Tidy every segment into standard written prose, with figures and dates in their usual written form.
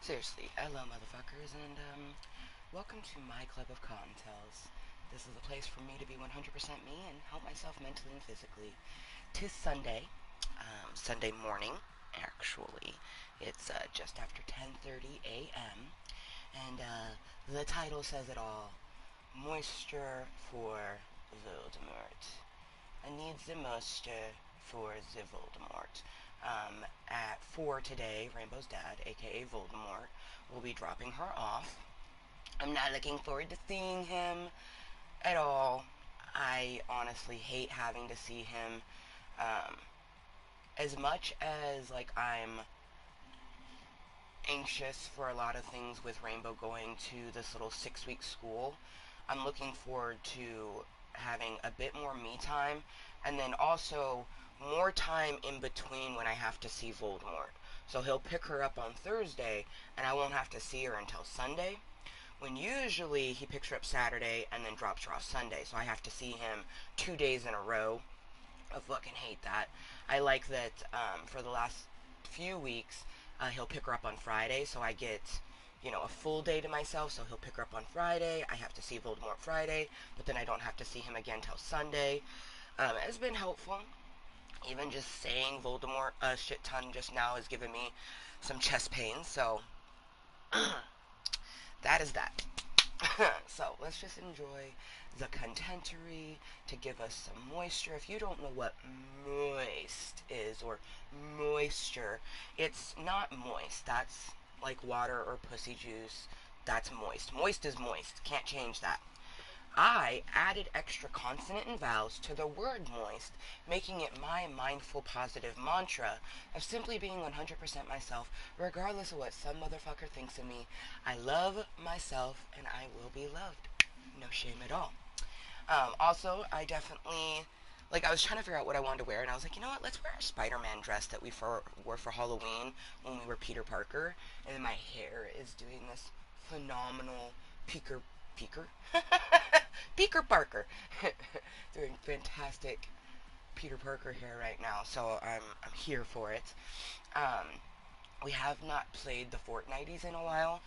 Seriously, hello motherfuckers, and welcome to my club of Cottontales. This is a place for me to be 100% me and help myself mentally and physically. Tis Sunday, Sunday morning, actually. It's just after 10:30 a.m., and the title says it all. Moisture for Voldermort. I need the moisture for the Voldemort. At 4 today, Rainbow's dad, aka Voldemort, will be dropping her off. I'm not looking forward to seeing him at all. I honestly hate having to see him. Um, as much as like I'm anxious for a lot of things with Rainbow going to this little 6-week school, I'm looking forward to having a bit more me time, and then also more time in between when I have to see Voldemort. So he'll pick her up on Thursday, and I won't have to see her until Sunday, when usually he picks her up Saturday and then drops her off Sunday, so I have to see him 2 days in a row. I fucking hate that. I like that for the last few weeks, he'll pick her up on Friday, so I get, a full day to myself. So he'll pick her up on Friday. I have to see Voldemort Friday, but then I don't have to see him again till Sunday. It's been helpful. Even just saying Voldemort a shit ton just now is giving me some chest pains, so that is that. So let's just enjoy the contentery to give us some moisture. If you don't know what moist is, or moisture, it's not moist. That's like water or pussy juice. That's moist. Moist is moist. Can't change that. I added extra consonant and vowels to the word moist, making it my mindful positive mantra of simply being 100% myself, regardless of what some motherfucker thinks of me. I love myself, and I will be loved. No shame at all. Also, I definitely, I was trying to figure out what I wanted to wear, and I was like, you know what, let's wear a Spider-Man dress that we wore for Halloween when we were Peter Parker, and then my hair is doing this phenomenal Peeker Peeker Parker doing fantastic Peter Parker hair right now, so I'm here for it. Um, we have not played the Fortnighties in a while.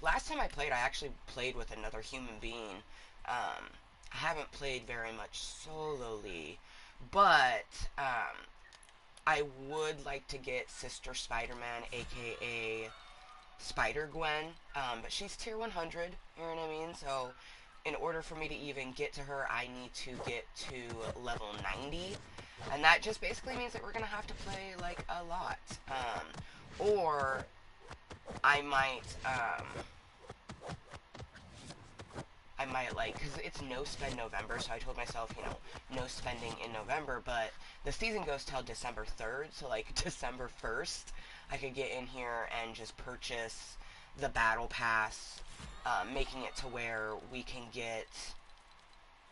Last time I played, I actually played with another human being. I haven't played very much solely, but I would like to get Sister Spider-Man, aka Spider-Gwen, but she's tier 100, you know what I mean? So in order for me to even get to her, I need to get to level 90, and that just basically means that we're going to have to play, a lot. Or I might, because it's no spend November, so I told myself, no spending in November, but the season goes till December 3rd, so, December 1st, I could get in here and just purchase the Battle Pass, making it to where we can get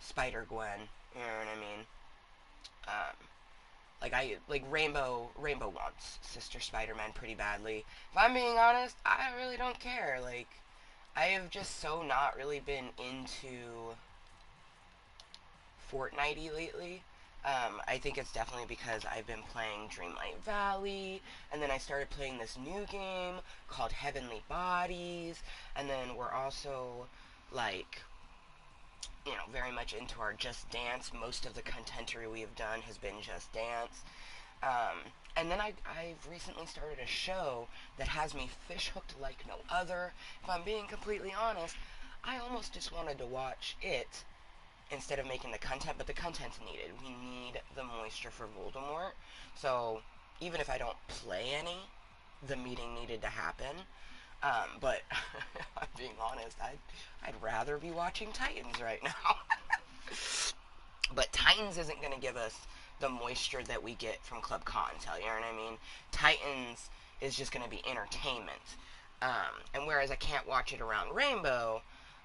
Spider-Gwen, you know what I mean? Rainbow wants Sister Spider-Man pretty badly. If I'm being honest, I really don't care, I have just so not really been into Fortnite lately. I think it's definitely because I've been playing Dreamlight Valley, and then I started playing this new game called Heavenly Bodies, and then we're also, very much into our Just Dance. Most of the contentery we have done has been Just Dance. And then I've recently started a show that has me fish hooked like no other. If I'm being completely honest, I almost just wanted to watch it instead of making the content, but the content's needed. We need the moisture for Voldemort. So even if I don't play any, the meeting needed to happen. But I'm being honest, I'd rather be watching Titans right now. But Titans isn't going to give us the moisture that we get from Club Cottontale, you know what I mean? Titans is just going to be entertainment. And whereas I can't watch it around Rainbow,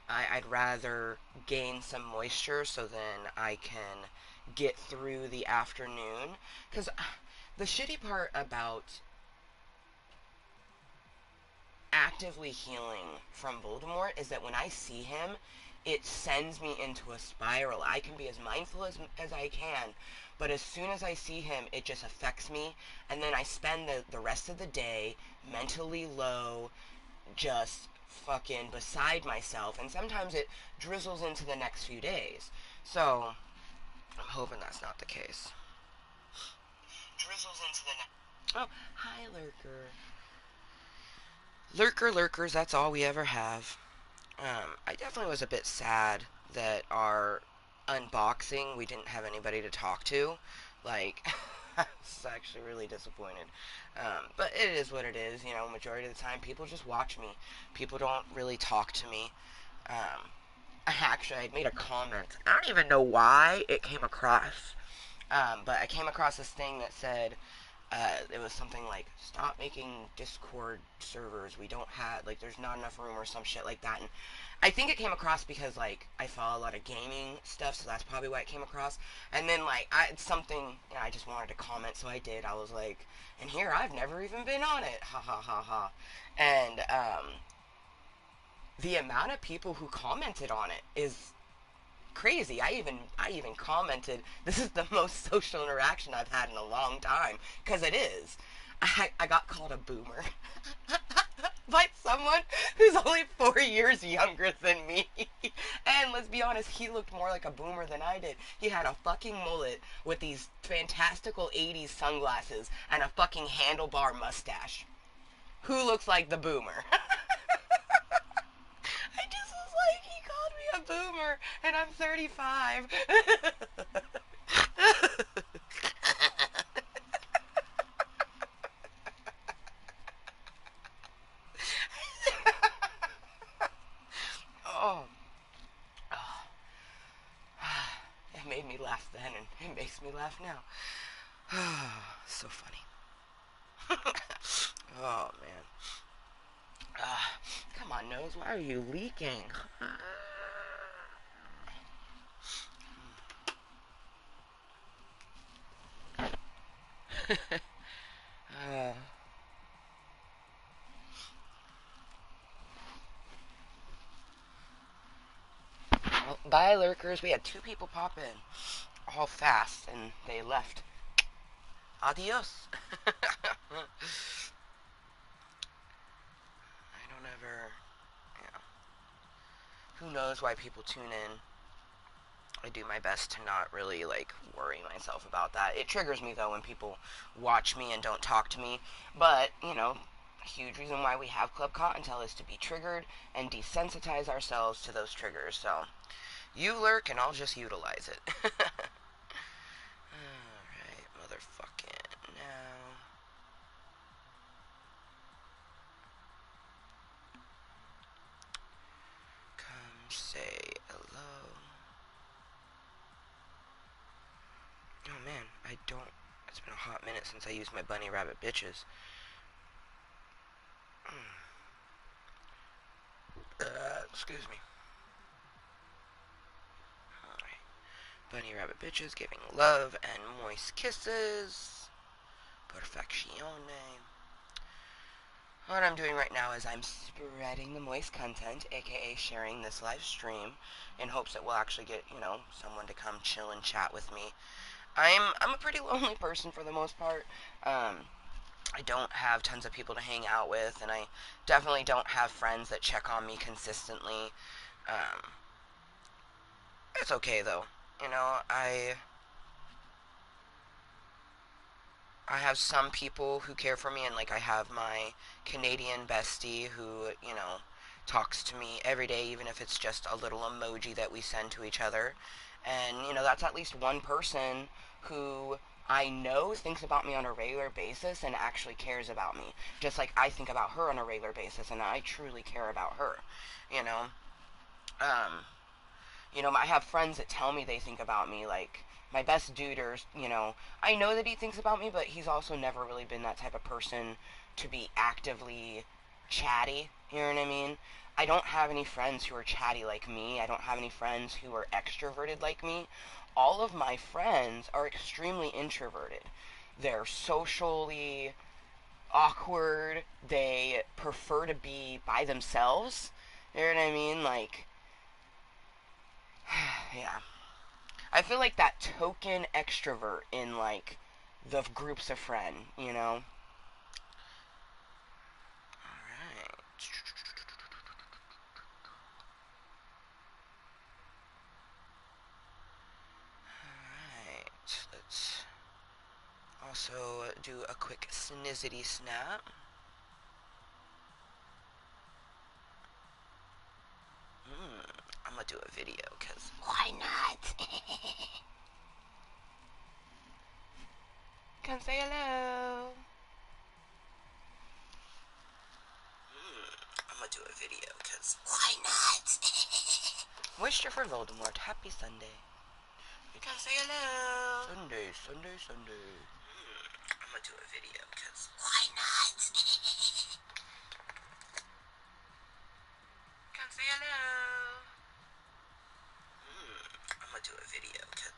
I'd rather gain some moisture so then I can get through the afternoon. Because the shitty part about actively healing from Voldemort is that when I see him, it sends me into a spiral. I can be as mindful as I can, but as soon as I see him, it just affects me, and then I spend the rest of the day mentally low, just fucking beside myself, and sometimes it drizzles into the next few days. So, I'm hoping that's not the case. Drizzles into the next... Oh, hi, Lurker. Lurkers, that's all we ever have. I definitely was a bit sad that our unboxing, we didn't have anybody to talk to. Like, I was actually really disappointed. But it is what it is, you know, majority of the time people just watch me. People don't really talk to me. Actually, I made a comment. I don't even know why it came across. But I came across this thing that said, it was something like, stop making Discord servers. We don't have, like, there's not enough room or some shit like that. And I think it came across because, like, I follow a lot of gaming stuff, so that's probably why it came across. And then, like, it's something, you know, I just wanted to comment, so I did. I was like, and here, I've never even been on it. Ha ha ha ha. And, the amount of people who commented on it is crazy. I even commented, this is the most social interaction I've had in a long time, because it is. I got called a boomer by someone who's only 4 years younger than me. And let's be honest, he looked more like a boomer than I did. He had a fucking mullet with these fantastical 80s sunglasses and a fucking handlebar mustache. Who looks like the boomer? I just was like, he called me a boomer, and I'm 35. Oh. Oh. It made me laugh then, and it makes me laugh now. So funny. Oh, man. Come on, nose. Why are you leaking? Well, bye, lurkers. We had 2 people pop in, all fast, and they left. Adios. I don't ever, you know, who knows why people tune in. I do my best to not really, like, worry myself about that. It triggers me, though, when people watch me and don't talk to me. But, you know, a huge reason why we have Club Kottontale is to be triggered and desensitize ourselves to those triggers. So, you lurk and I'll just utilize it. Alright, motherfucking now. Come say hello. Oh man, I don't... It's been a hot minute since I used my bunny rabbit bitches. Excuse me. Alright. Bunny rabbit bitches giving love and moist kisses. Perfeccione. What I'm doing right now is I'm spreading the moist content, aka sharing this live stream, in hopes that we'll actually get, you know, someone to come chill and chat with me. I'm a pretty lonely person for the most part. I don't have tons of people to hang out with, and I definitely don't have friends that check on me consistently. It's okay though. You know, I have some people who care for me, and like I have my Canadian bestie who, you know, talks to me every day, even if it's just a little emoji that we send to each other. And, you know, that's at least one person who I know thinks about me on a regular basis and actually cares about me. Just like I think about her on a regular basis, and I truly care about her, you know. Um, I have friends that tell me they think about me, like my best dude, or, you know, I know that he thinks about me, but he's also never really been that type of person to be actively chatty, you know what I mean? I don't have any friends who are chatty like me. I don't have any friends who are extroverted like me. All of my friends are extremely introverted. They're socially awkward. They prefer to be by themselves. You know what I mean? Like, Yeah. I feel like that token extrovert in, like, the groups of friends, you know? Alright. Alright. Let's also do a quick snizzity snap. I'm gonna do a video, because why not? Come say hello. I'm gonna do a video, because why not? Mooiisstt-ure for Voldermort. Happy Sunday. You can say hello. Sunday, Sunday, Sunday. I'm gonna do a video, because why not? Come say hello. I'm gonna do a video, because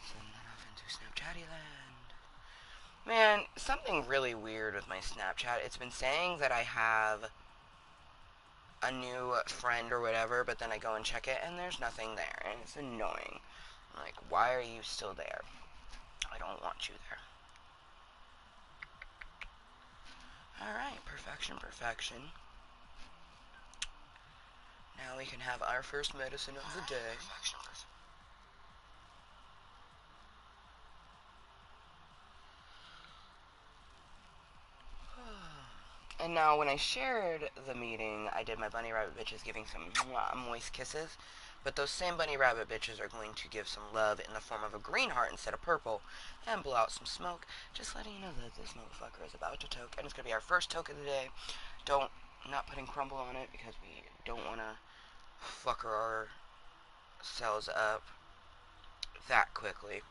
send that off into Snapchatty land. Man, something really weird with my Snapchat. It's been saying that I have a new friend or whatever, but then I go and check it and there's nothing there, and it's annoying. Like, why are you still there? I don't want you there. Alright, perfection, perfection. Now we can have our first medicine of the day. Perfection, perfection. And now when I shared the meeting, I did my bunny rabbit bitches giving some moist kisses. But those same bunny rabbit bitches are going to give some love in the form of a green heart instead of purple and blow out some smoke. Just letting you know that this motherfucker is about to toke. And it's going to be our first toke of the day. Not putting crumble on it because we don't want to fuck ourselves up that quickly.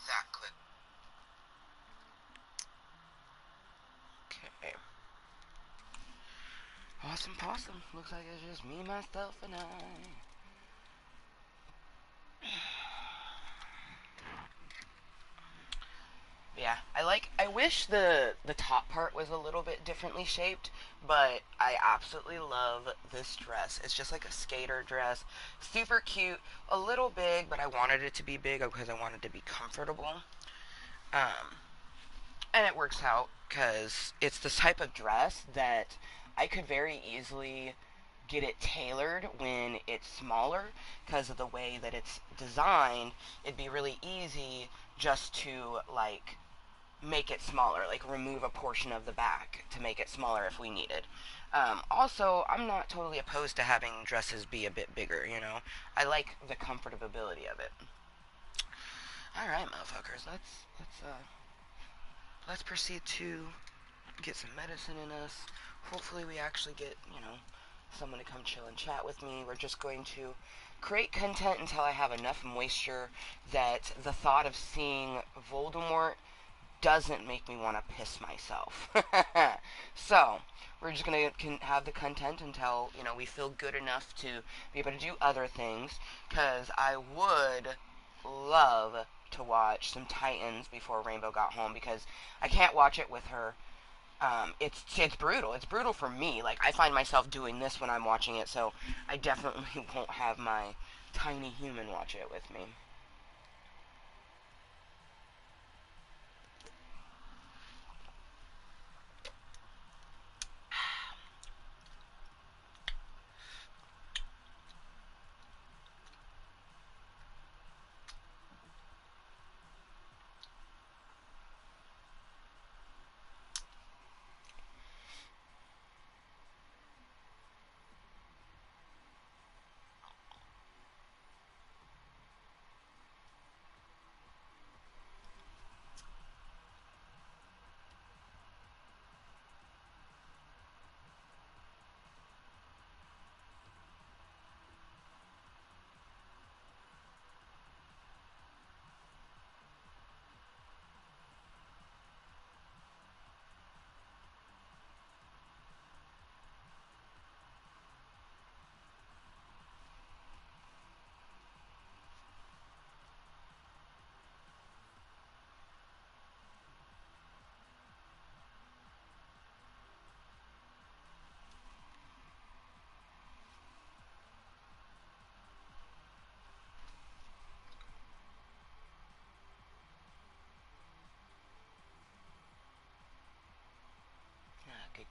That quick. Okay. Awesome possum. Looks like it's just me, myself, and I. Yeah, I wish the top part was a little bit differently shaped, but I absolutely love this dress. It's just like a skater dress. Super cute, a little big, but I wanted it to be big because I wanted to be comfortable. And it works out because it's this type of dress that I could very easily get it tailored when it's smaller because of the way that it's designed. It'd be really easy just to, like, make it smaller, like remove a portion of the back to make it smaller if we needed. Also, I'm not totally opposed to having dresses be a bit bigger, you know? I like the comfortability of it. Alright, motherfuckers, let's proceed to get some medicine in us. Hopefully we actually get, you know, someone to come chill and chat with me. We're just going to create content until I have enough moisture that the thought of seeing Voldermort doesn't make me want to piss myself. So, we're just going to have the content until, you know, we feel good enough to be able to do other things, because I would love to watch some Titans before Rainbow got home, because I can't watch it with her. It's brutal. It's brutal for me. Like, I find myself doing this when I'm watching it, so I definitely won't have my tiny human watch it with me.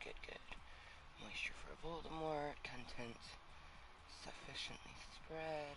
good. Moisture for Voldermort. Cuntent sufficiently spread.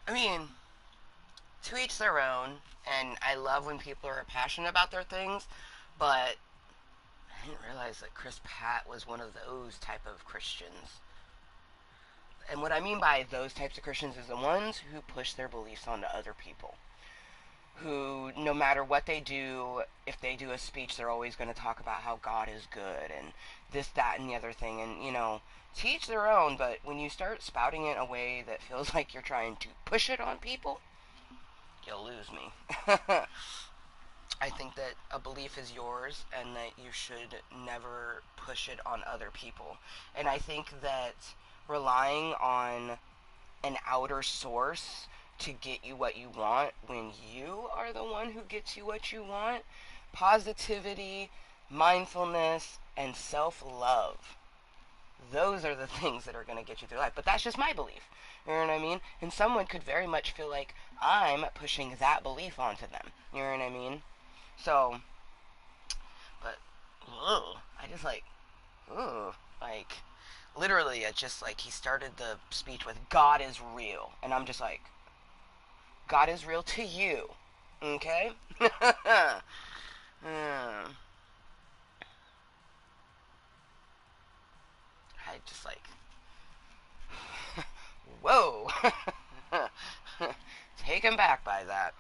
I mean, to each their own, and I love when people are passionate about their things, but I didn't realize that Chris Pratt was one of those type of Christians. And what I mean by those types of Christians is the ones who push their beliefs onto other people. Who, no matter what they do, if they do a speech, they're always going to talk about how God is good and this, that, and the other thing. And, you know, to each their own, but when you start spouting it in a way that feels like you're trying to push it on people, you'll lose me. I think that a belief is yours and that you should never push it on other people. And I think that relying on an outer source to get you what you want when you are the one who gets you what you want, positivity, mindfulness, and self-love, those are the things that are going to get you through life. But that's just my belief. You know what I mean? And someone could very much feel like I'm pushing that belief onto them. You know what I mean? So, but, I just like, literally, it's just like he started the speech with, God is real. And I'm just like, God is real to you. Okay? I just like, whoa. Taken back by that.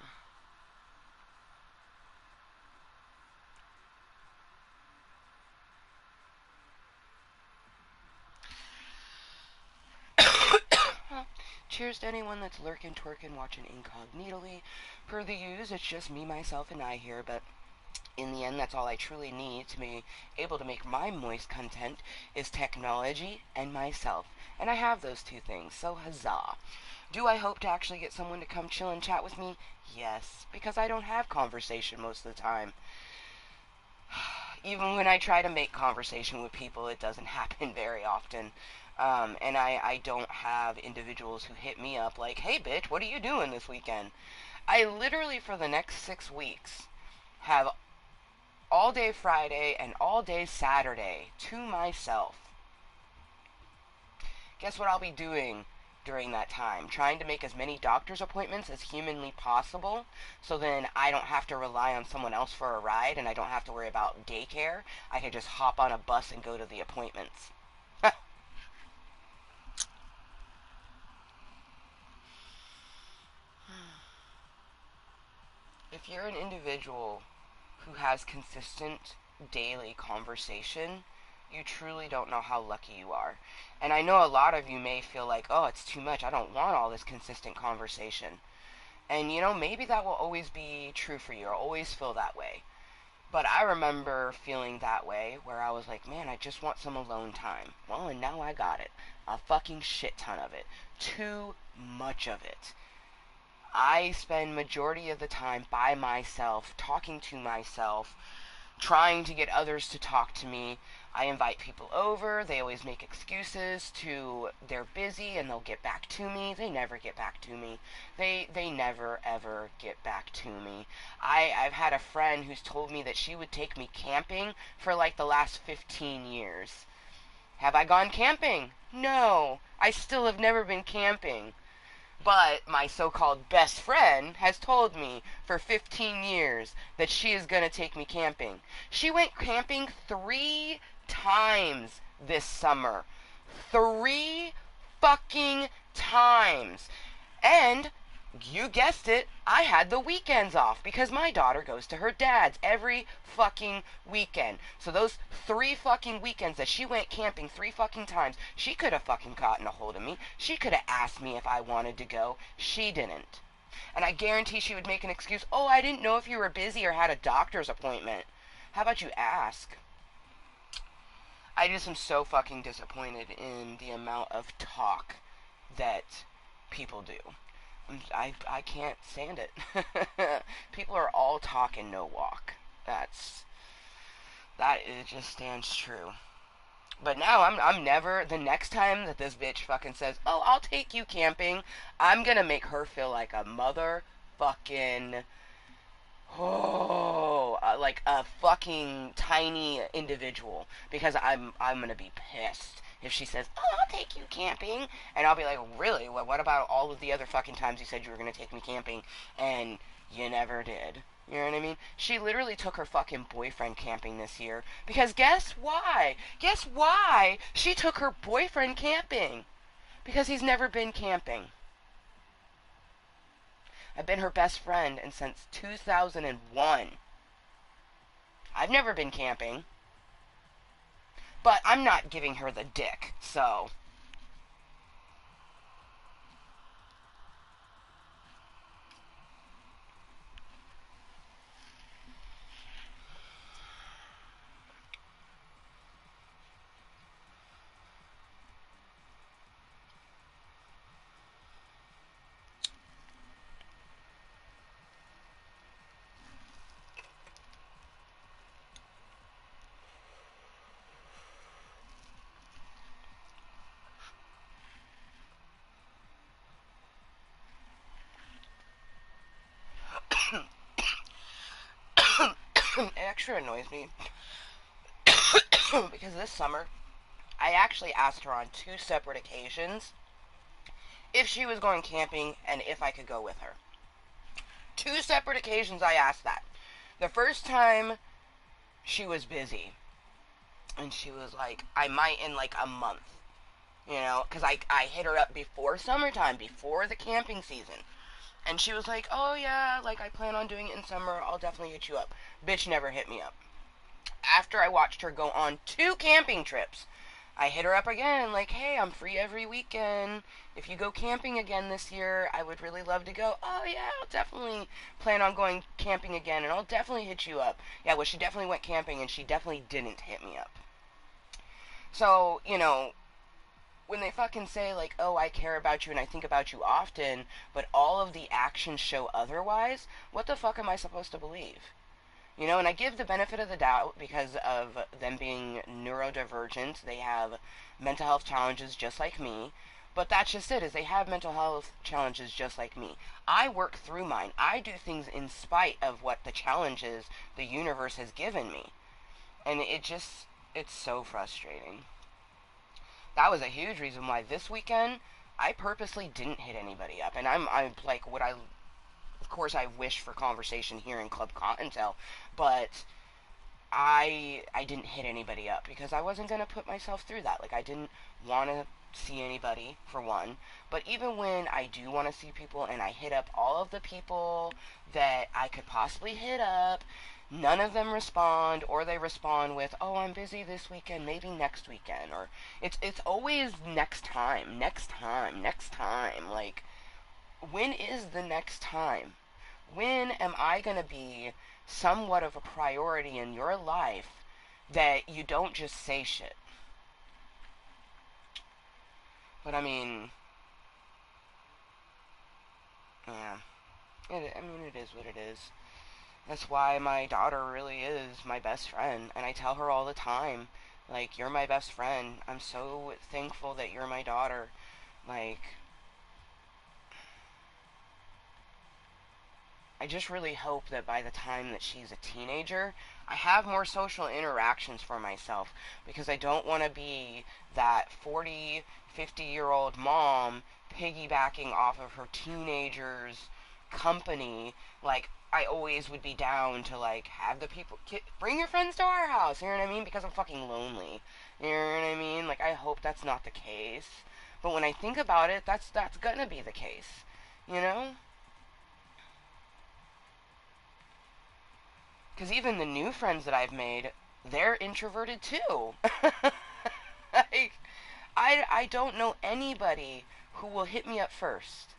Cheers to anyone that's lurking, twerking, watching incognitally. Per the use, it's just me, myself, and I here, but in the end, that's all I truly need to be able to make my moist content is technology and myself. And I have those two things, so huzzah. Do I hope to actually get someone to come chill and chat with me? Yes, because I don't have conversation most of the time. Even when I try to make conversation with people, it doesn't happen very often. And I don't have individuals who hit me up like, hey bitch, what are you doing this weekend? I literally, for the next 6 weeks, have all day Friday and all day Saturday to myself. Guess what I'll be doing during that time? Trying to make as many doctor's appointments as humanly possible, so then I don't have to rely on someone else for a ride and I don't have to worry about daycare. I can just hop on a bus and go to the appointments. If you're an individual who has consistent daily conversation, you truly don't know how lucky you are. And I know a lot of you may feel like, oh, it's too much. I don't want all this consistent conversation. And, you know, maybe that will always be true for you or always feel that way. But I remember feeling that way where I was like, man, I just want some alone time. Well, and now I got it. A fucking shit ton of it. Too much of it. I spend majority of the time by myself, talking to myself, trying to get others to talk to me. I invite people over. They always make excuses to they're busy and they'll get back to me. They never get back to me. They never ever get back to me. I've had a friend who's told me that she would take me camping for like the last 15 years. Have I gone camping? No. I still have never been camping. But my so-called best friend has told me for 15 years that she is going to take me camping. She went camping 3 times this summer. 3 fucking times. And You guessed it, I had the weekends off because my daughter goes to her dad's every fucking weekend. So those 3 fucking weekends that she went camping 3 fucking times, she could have fucking gotten a hold of me. She could have asked me if I wanted to go. She didn't. And I guarantee she would make an excuse. Oh, I didn't know if you were busy or had a doctor's appointment. How about you ask? I just am so fucking disappointed in the amount of talk that people do. I can't stand it. People are all talk and no walk. That it just stands true. But now I'm never, the next time that this bitch fucking says, "Oh, I'll take you camping," I'm gonna make her feel like a motherfucking, like a fucking tiny individual, because I'm gonna be pissed if she says, "Oh, I'll take you camping," and I'll be like, "Really? What about all of the other fucking times you said you were gonna take me camping and you never did?" You know what I mean? She literally took her fucking boyfriend camping this year, because guess why? Guess why she took her boyfriend camping? Because he's never been camping. I've been her best friend and since 2001. I've never been camping. But I'm not giving her the dick, so. It actually annoys me because this summer I actually asked her on 2 separate occasions if she was going camping and if I could go with her. 2 separate occasions I asked that. The first time she was busy and she was like, "I might in like a month." You know, because I hit her up before summertime, before the camping season. And she was like, "Oh yeah, like I plan on doing it in summer. I'll definitely hit you up." Bitch never hit me up. After I watched her go on 2 camping trips, I hit her up again, like, "Hey, I'm free every weekend. If you go camping again this year, I would really love to go." "Oh yeah, I'll definitely plan on going camping again, and I'll definitely hit you up." Yeah, well, she definitely went camping, and she definitely didn't hit me up. So, when they fucking say, like, "Oh, I care about you and I think about you often," but all of the actions show otherwise, what the fuck am I supposed to believe? And I give the benefit of the doubt because of them being neurodivergent. They have mental health challenges just like me. But that's just it, is they have mental health challenges just like me. I work through mine. I do things in spite of what the challenges the universe has given me. And it's so frustrating. That was a huge reason why this weekend I purposely didn't hit anybody up. And I'm like, of course I wish for conversation here in Club Cottontale, but I didn't hit anybody up because I wasn't going to put myself through that. Like, I didn't want to see anybody, for one. But even when I do want to see people and I hit up all of the people that I could possibly hit up, none of them respond, or they respond with, "Oh, I'm busy this weekend, maybe next weekend," or it's always next time, next time, next time. Like, when is the next time? When am I going to be somewhat of a priority in your life that you don't just say shit? But I mean, yeah. It is what it is. That's why my daughter really is my best friend. And I tell her all the time, like, "You're my best friend. I'm so thankful that you're my daughter." Like, I just really hope that by the time that she's a teenager, I have more social interactions for myself, because I don't want to be that 40, 50-year-old mom piggybacking off of her teenager's company. Like, I always would be down to, like, have the people, bring your friends to our house, you know what I mean? Because I'm fucking lonely. You know what I mean? Like, I hope that's not the case. But when I think about it, that's gonna be the case. You know? Because even the new friends that I've made, they're introverted too. Like, I don't know anybody who will hit me up first.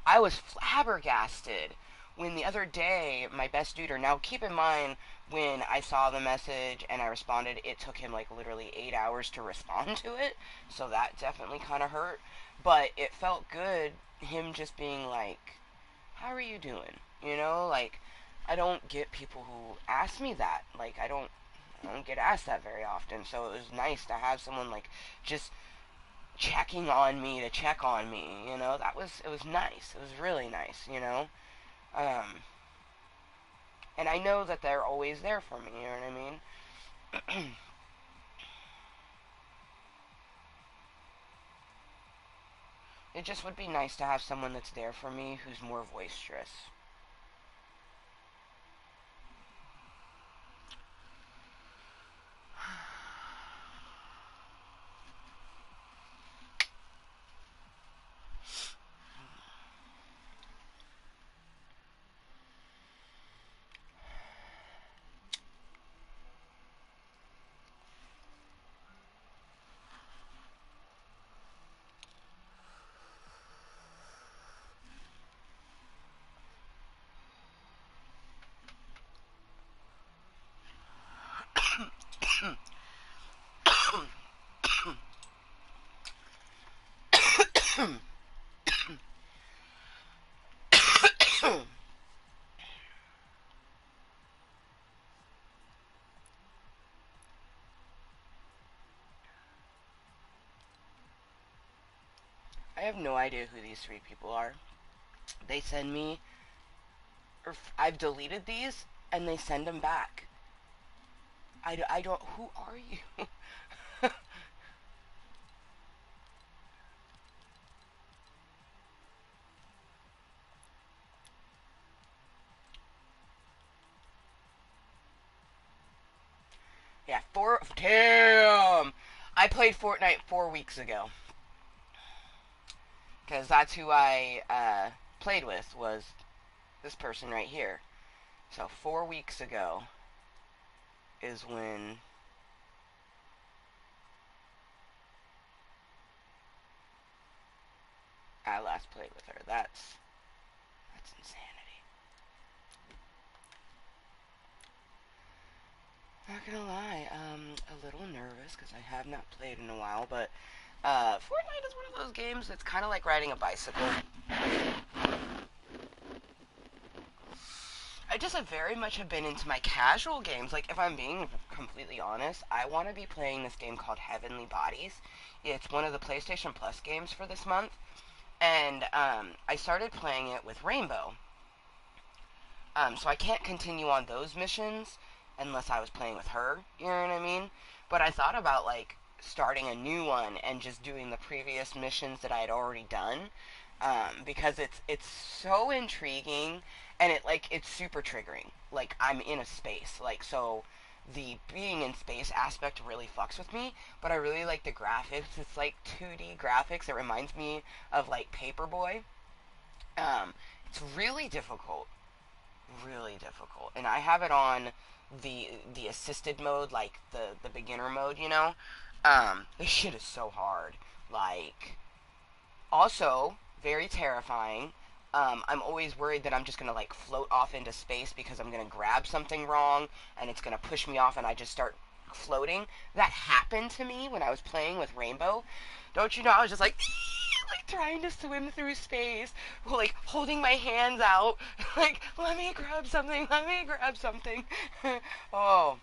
I was flabbergasted when the other day my best duder, now keep in mind, when I saw the message and I responded, it took him like literally 8 hours to respond to it, so that definitely kind of hurt, but it felt good, him just being like, how are you doing? You know, like, I don't get people who ask me that. Like, I don't get asked that very often, so it was nice to have someone like just checking on me to check on me, you know. It was nice. It was really nice, you know. Um, and I know that they're always there for me, you know what I mean? It just would be nice to have someone that's there for me who's more boisterous. I have no idea who these three people are. They send me, I've deleted these, and they send them back. I don't, who are you? Yeah, damn! I played Fortnite 4 weeks ago. Because that's who I played with, was this person right here. So 4 weeks ago is when I last played with her. That's insanity. Not gonna lie, a little nervous because I have not played in a while, but Fortnite is one of those games that's kind of like riding a bicycle. I just have very much have been into my casual games. Like, if I'm being completely honest, I want to be playing this game called Heavenly Bodies. It's one of the PlayStation Plus games for this month, and I started playing it with Rainbow. So I can't continue on those missions unless I was playing with her, you know what I mean? But I thought about, like, starting a new one and just doing the previous missions that I had already done, because it's so intriguing, and it's super triggering. Like, I'm in a space, like, so the being in space aspect really fucks with me, but I really like the graphics. It's like 2D graphics. It reminds me of, like, Paperboy. It's really difficult, and I have it on the assisted mode, like the beginner mode, you know. This shit is so hard. Like, also very terrifying. I'm always worried that I'm just gonna like float off into space because I'm gonna grab something wrong and it's gonna push me off and I just start floating. That happened to me when I was playing with Rainbow. Don't you know? I was just like, like trying to swim through space, like holding my hands out, like let me grab something, let me grab something. Oh,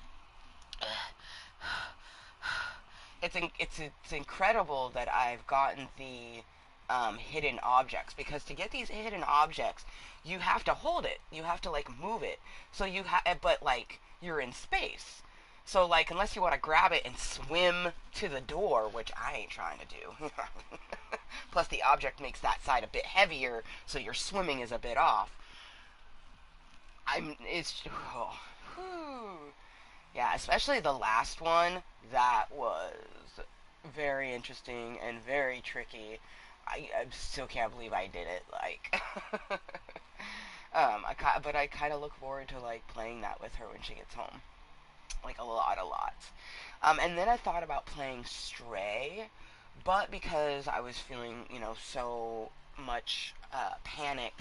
it's incredible that I've gotten the hidden objects, because to get these hidden objects, you have to hold it, you have to like move it. So but like you're in space. So like unless you want to grab it and swim to the door, which I ain't trying to do. Plus the object makes that side a bit heavier, so your swimming is a bit off. Oh, whew. Yeah, especially the last one. That was very interesting and very tricky. I still can't believe I did it. Like, But I kind of look forward to like playing that with her when she gets home, like a lot, a lot. And then I thought about playing Stray, but because I was feeling, so much panic,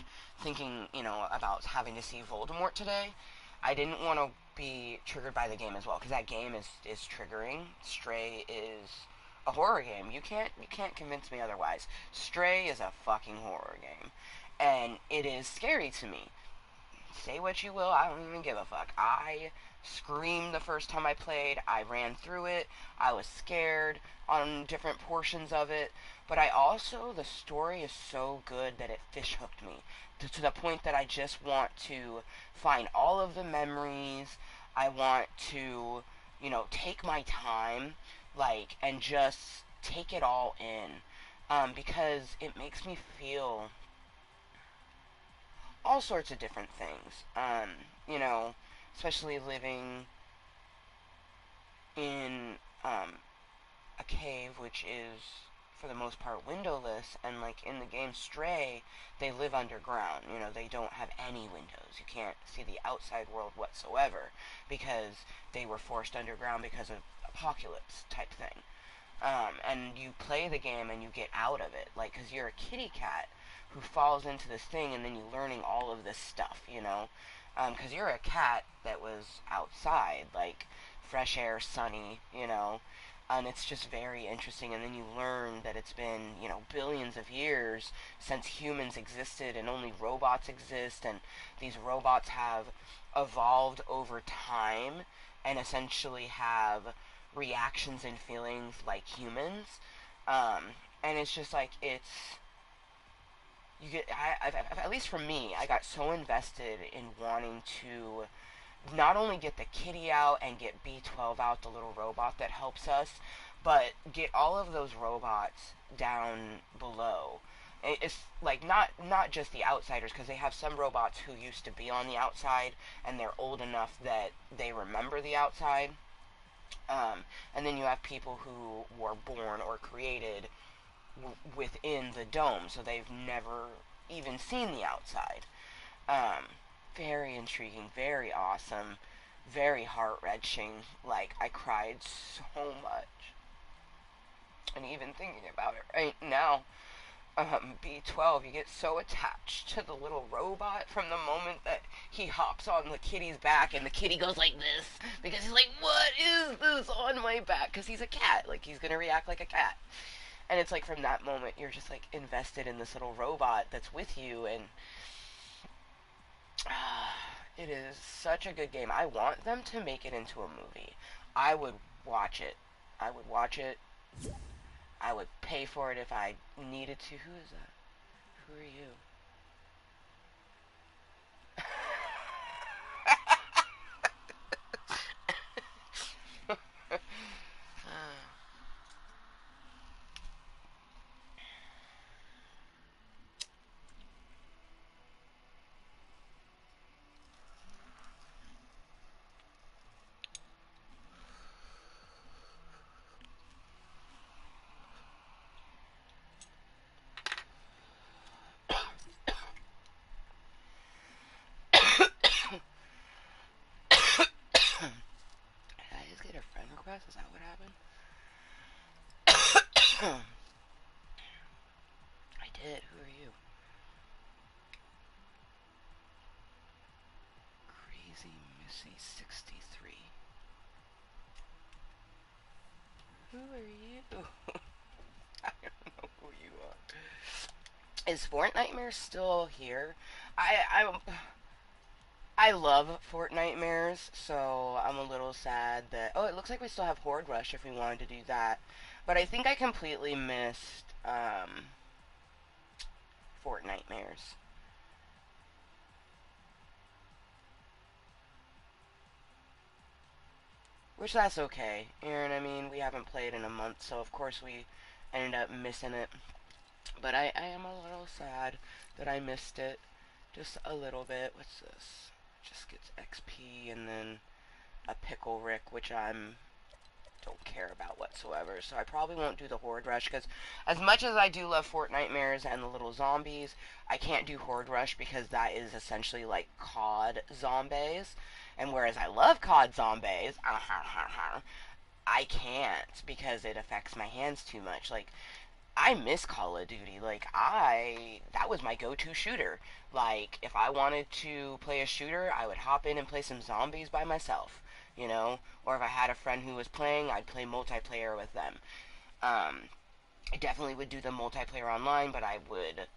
thinking, about having to see Voldermort today, I didn't want to be triggered by the game as well, because that game is triggering. Stray is a horror game. You can't convince me otherwise. Stray is a fucking horror game, and it is scary to me. Say what you will, I don't even give a fuck. I screamed the first time I played. I ran through it. I was scared on different portions of it. But the story is so good that it fish hooked me to the point that I just want to find all of the memories. I want to, take my time, like, and just take it all in. Because it makes me feel all sorts of different things. You know, Especially living in a cave, which is for the most part windowless, and like in the game Stray, they live underground. They don't have any windows. You can't see the outside world whatsoever because they were forced underground because of apocalypse type thing. And you play the game and you get out of it, like, because you're a kitty cat who falls into this thing, and then you're learning all of this stuff, because you're a cat that was outside, like, fresh air, sunny, and it's just very interesting. And then you learn that it's been, billions of years since humans existed and only robots exist, and these robots have evolved over time and essentially have reactions and feelings like humans. Um, and it's just like, at least for me, I got so invested in wanting to not only get the kitty out and get B12 out, the little robot that helps us, but get all of those robots down below. It's like not just the outsiders, because they have some robots who used to be on the outside and they're old enough that they remember the outside. And then you have people who were born or created within the dome, so they've never even seen the outside. Um, Very intriguing, very awesome, very heart-wrenching. Like, I cried so much. And even thinking about it right now, B12, you get so attached to the little robot from the moment that he hops on the kitty's back, and the kitty goes like this because he's like, what is this on my back? Because he's a cat. Like, he's going to react like a cat. And it's like from that moment, you're just like invested in this little robot that's with you, and it is such a good game. I want them to make it into a movie. I would watch it. I would watch it. I would pay for it if I needed to. Who is that? Who are you? Did I just get a friend request? Is that what happened? I did. Who are you? Crazy Missy 63. Who are you? I don't know who you are. Is Fortnitemares still here? I love Fortnitemares, so I'm a little sad that. Oh, it looks like we still have Horde Rush if we wanted to do that, but I think I completely missed Fortnitemares. Which that's okay. You know what I mean? We haven't played in a month, so of course we ended up missing it. But I am a little sad that I missed it. Just a little bit. What's this? Just gets XP and then a Pickle Rick, which I'm don't care about whatsoever. So I probably won't do the Horde Rush, because as much as I do love Fortnitemares and the little zombies, I can't do Horde Rush because that is essentially like COD zombies. And whereas I love COD zombies, I can't because it affects my hands too much. Like, I miss Call of Duty. Like, that was my go-to shooter. Like, if I wanted to play a shooter, I would hop in and play some zombies by myself, you know? Or if I had a friend who was playing, I'd play multiplayer with them. I definitely would do the multiplayer online, but I would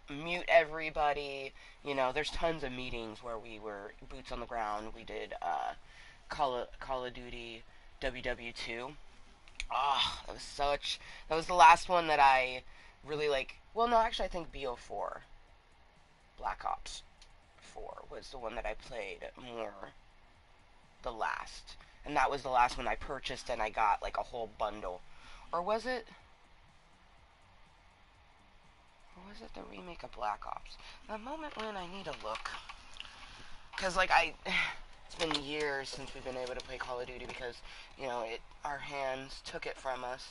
mute everybody. You know, there's tons of meetings where we were boots on the ground. We did, Call of Duty WW2. Ah, that was the last one that I really like. Well, no, actually, I think BO4, Black Ops 4, was the one that I played more the last. And that was the last one I purchased and I got like a whole bundle. Or was it? Or was it the remake of Black Ops? The moment when I need a look. Because, like, it's been years since we've been able to play Call of Duty because, you know, our hands took it from us.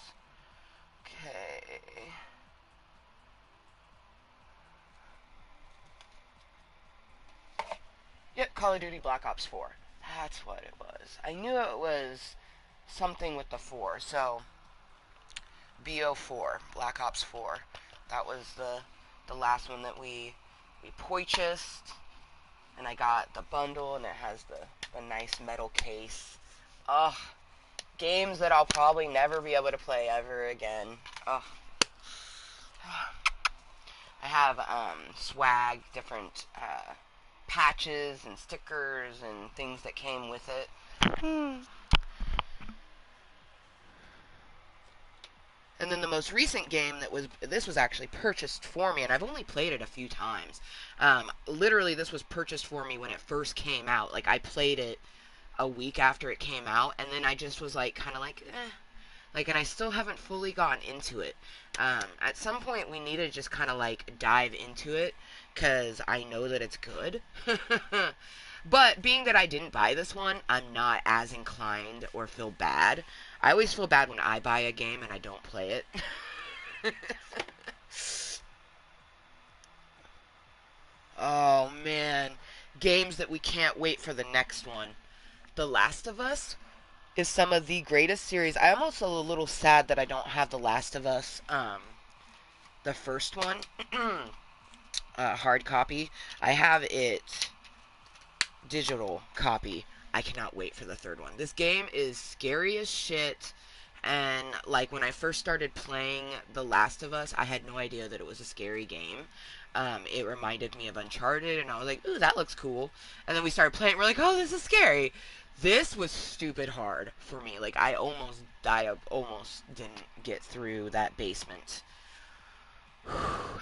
Okay. Yep, Call of Duty Black Ops 4. That's what it was. I knew it was something with the 4. So, BO4, Black Ops 4. That was the last one that we purchased. And I got the bundle, and it has the nice metal case. Ugh. Games that I'll probably never be able to play ever again. Ugh. I have swag, different patches and stickers and things that came with it. And then the most recent game this was actually purchased for me, and I've only played it a few times. Literally, this was purchased for me when it first came out. Like, I played it a week after it came out, and then I just was like, kind of like, eh. Like, and I still haven't fully gotten into it. At some point, we need to just kind of like dive into it, because I know that it's good. But being that I didn't buy this one, I'm not as inclined or feel bad. I always feel bad when I buy a game and I don't play it. Oh, man. Games that we can't wait for the next one. The Last of Us is some of the greatest series. I'm also a little sad that I don't have The Last of Us, the first one, hard copy. I have it digital copy. I cannot wait for the third one. This game is scary as shit. And, like, when I first started playing The Last of Us, I had no idea that it was a scary game. It reminded me of Uncharted, and I was like, ooh, that looks cool. And then we started playing, we're like, oh, this is scary. This was stupid hard for me. Like, I almost died. I almost didn't get through that basement.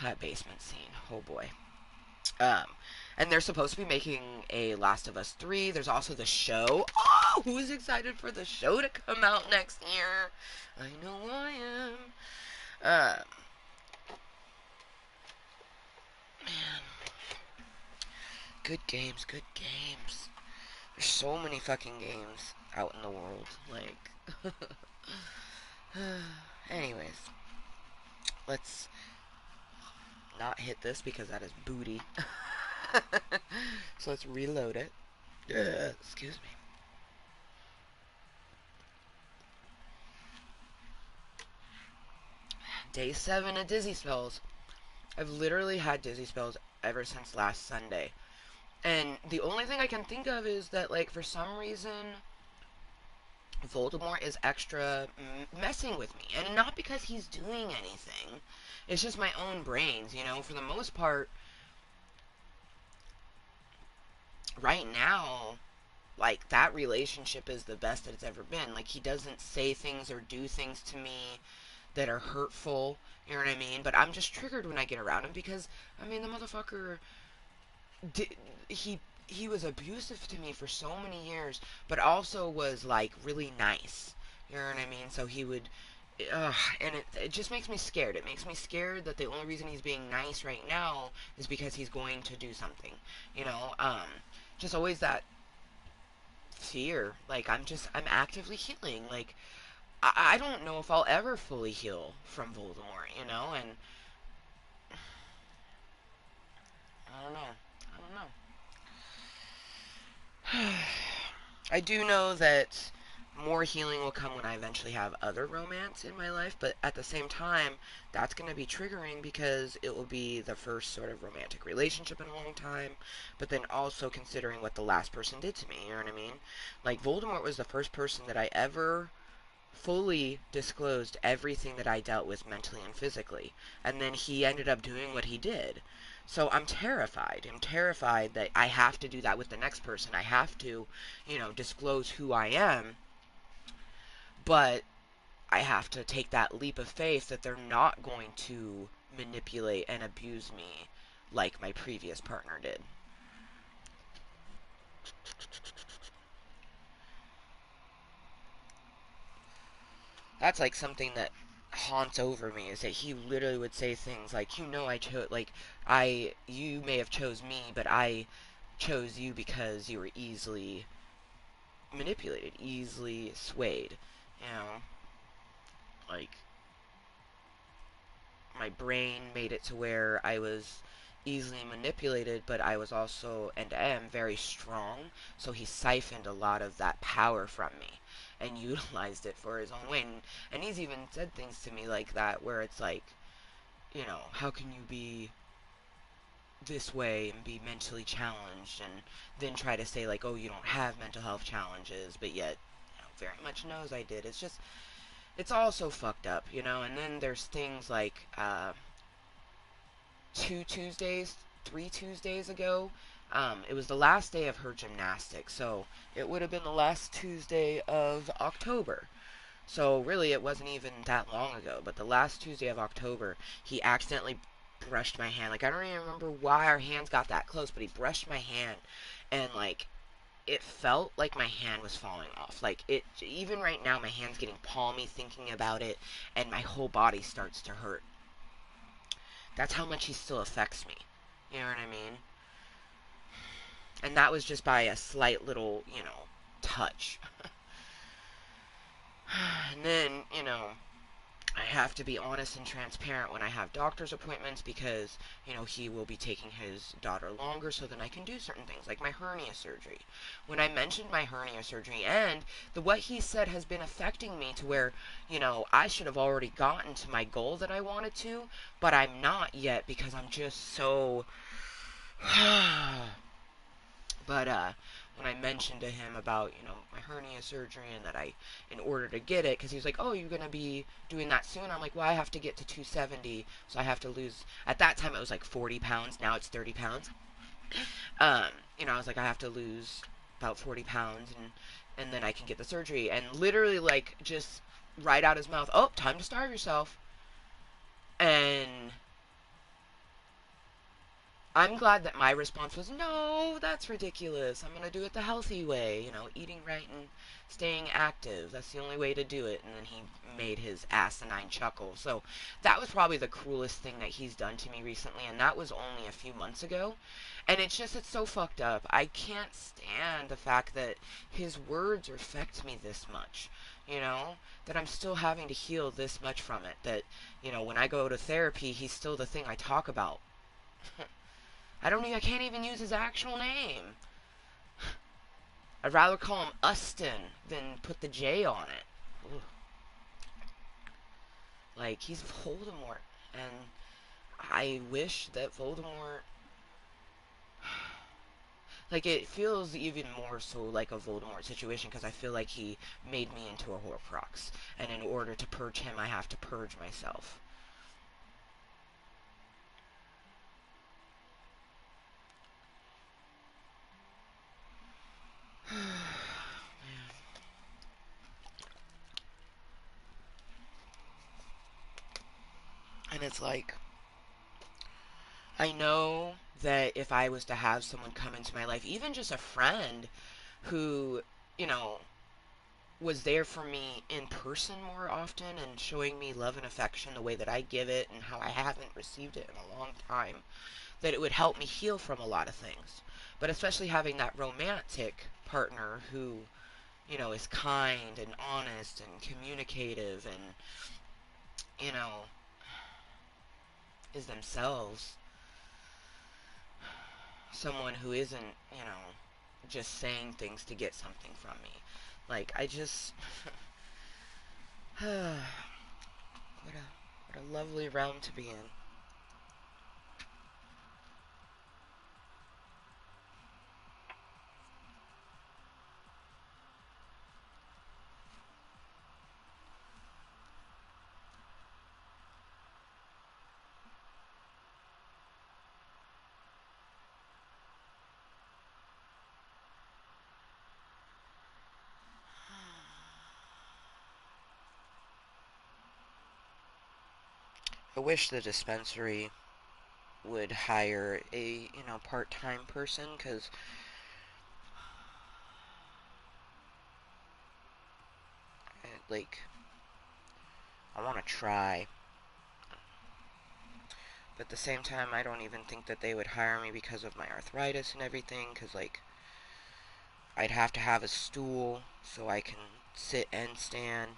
That basement scene. Oh, boy. And they're supposed to be making a Last of Us 3. There's also the show. Oh, who's excited for the show to come out next year? I know I am. Man. Good games, good games. There's so many fucking games out in the world. Like, anyways. Let's not hit this because that is booty. So let's reload it. Excuse me. Day 7 of dizzy spells. I've literally had dizzy spells ever since last Sunday. And the only thing I can think of is that, like, for some reason, Voldermort is extra messing with me. And not because he's doing anything. It's just my own brains, you know? For the most part, right now, like, that relationship is the best that it's ever been. Like, he doesn't say things or do things to me that are hurtful, you know what I mean? But I'm just triggered when I get around him because, I mean, the motherfucker, he was abusive to me for so many years, but also was, like, really nice, you know what I mean? So he would, and it just makes me scared. It makes me scared that the only reason he's being nice right now is because he's going to do something, you know? Just always that fear. Like, I'm actively healing. Like, I don't know if I'll ever fully heal from Voldemort, you know, and I don't know. I don't know. I do know that more healing will come when I eventually have other romance in my life, but at the same time, that's going to be triggering because it will be the first sort of romantic relationship in a long time, but then also considering what the last person did to me, you know what I mean? Like, Voldemort was the first person that I ever fully disclosed everything that I dealt with mentally and physically. And then he ended up doing what he did. So I'm terrified. I'm terrified that I have to do that with the next person. I have to, disclose who I am. But I have to take that leap of faith that they're not going to manipulate and abuse me like my previous partner did. That's like something that haunts over me, is that he literally would say things like, I chose, like, you may have chose me, but I chose you because you were easily manipulated, easily swayed, you know, like, my brain made it to where I was easily manipulated, but I was also, and am, very strong, so he siphoned a lot of that power from me and utilized it for his own way. And he's even said things to me like that, where it's like, how can you be this way and be mentally challenged, and then try to say, like, oh, you don't have mental health challenges, but yet, very much knows I did. It's just, it's all so fucked up, and then there's things like, 3 Tuesdays ago. It was the last day of her gymnastics, so it would have been the last Tuesday of October. So really, it wasn't even that long ago, but the last Tuesday of October, he accidentally brushed my hand. Like, I don't even remember why our hands got that close, but he brushed my hand, and, like, it felt like my hand was falling off. Like, even right now, my hand's getting palmy thinking about it, and my whole body starts to hurt. That's how much he still affects me. You know what I mean? And that was just by a slight little, touch. And then, I have to be honest and transparent when I have doctor's appointments, because, he will be taking his daughter longer so then I can do certain things, like my hernia surgery. When I mentioned my hernia surgery, and what he said has been affecting me to where, I should have already gotten to my goal that I wanted to, but I'm not yet because I'm just so... But when I mentioned to him about, my hernia surgery, and that in order to get it, because he was like, oh, you're going to be doing that soon? I'm like, well, I have to get to 270, so I have to lose, at that time it was like 40 pounds, now it's 30 pounds. I was like, I have to lose about 40 pounds, and then I can get the surgery. And literally, like, just right out his mouth, oh, time to starve yourself. And I'm glad that my response was, no, that's ridiculous. I'm going to do it the healthy way, eating right and staying active. That's the only way to do it. And then he made his asinine chuckle. So that was probably the cruelest thing that he's done to me recently, and that was only a few months ago. And it's so fucked up. I can't stand the fact that his words affect me this much, that I'm still having to heal this much from it. That, when I go to therapy, he's still the thing I talk about. I can't even use his actual name. I'd rather call him Ustin than put the J on it. Ugh. Like, he's Voldemort, and I wish that Voldemort... Like, it feels even more so like a Voldemort situation, because I feel like he made me into a Horcrux, and in order to purge him, I have to purge myself. And it's like, I know that if I was to have someone come into my life, even just a friend who, was there for me in person more often and showing me love and affection the way that I give it and how I haven't received it in a long time, that it would help me heal from a lot of things. But especially having that romantic partner who, you know, is kind and honest and communicative and, you know, is themselves. Someone who isn't, you know, just saying things to get something from me. Like, I just... what a lovely realm to be in. I wish the dispensary would hire a, you know, part-time person, because like, I want to try, but at the same time, I don't even think that they would hire me because of my arthritis and everything, because, like, I'd have to have a stool so I can sit and stand,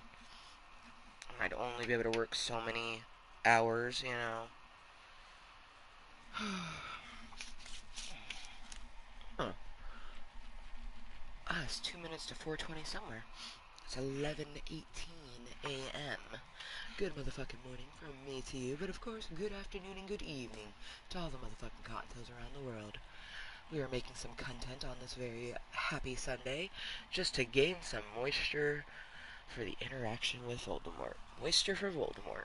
and I'd only be able to work so many hours, you know. Huh. Ah, it's 2 minutes to 4:20 somewhere. It's 11:18 a.m. Good motherfucking morning from me to you, but of course, good afternoon and good evening to all the motherfucking cocktails around the world. We are making some content on this very happy Sunday, just to gain some moisture for the interaction with Voldermort. Moisture for Voldermort.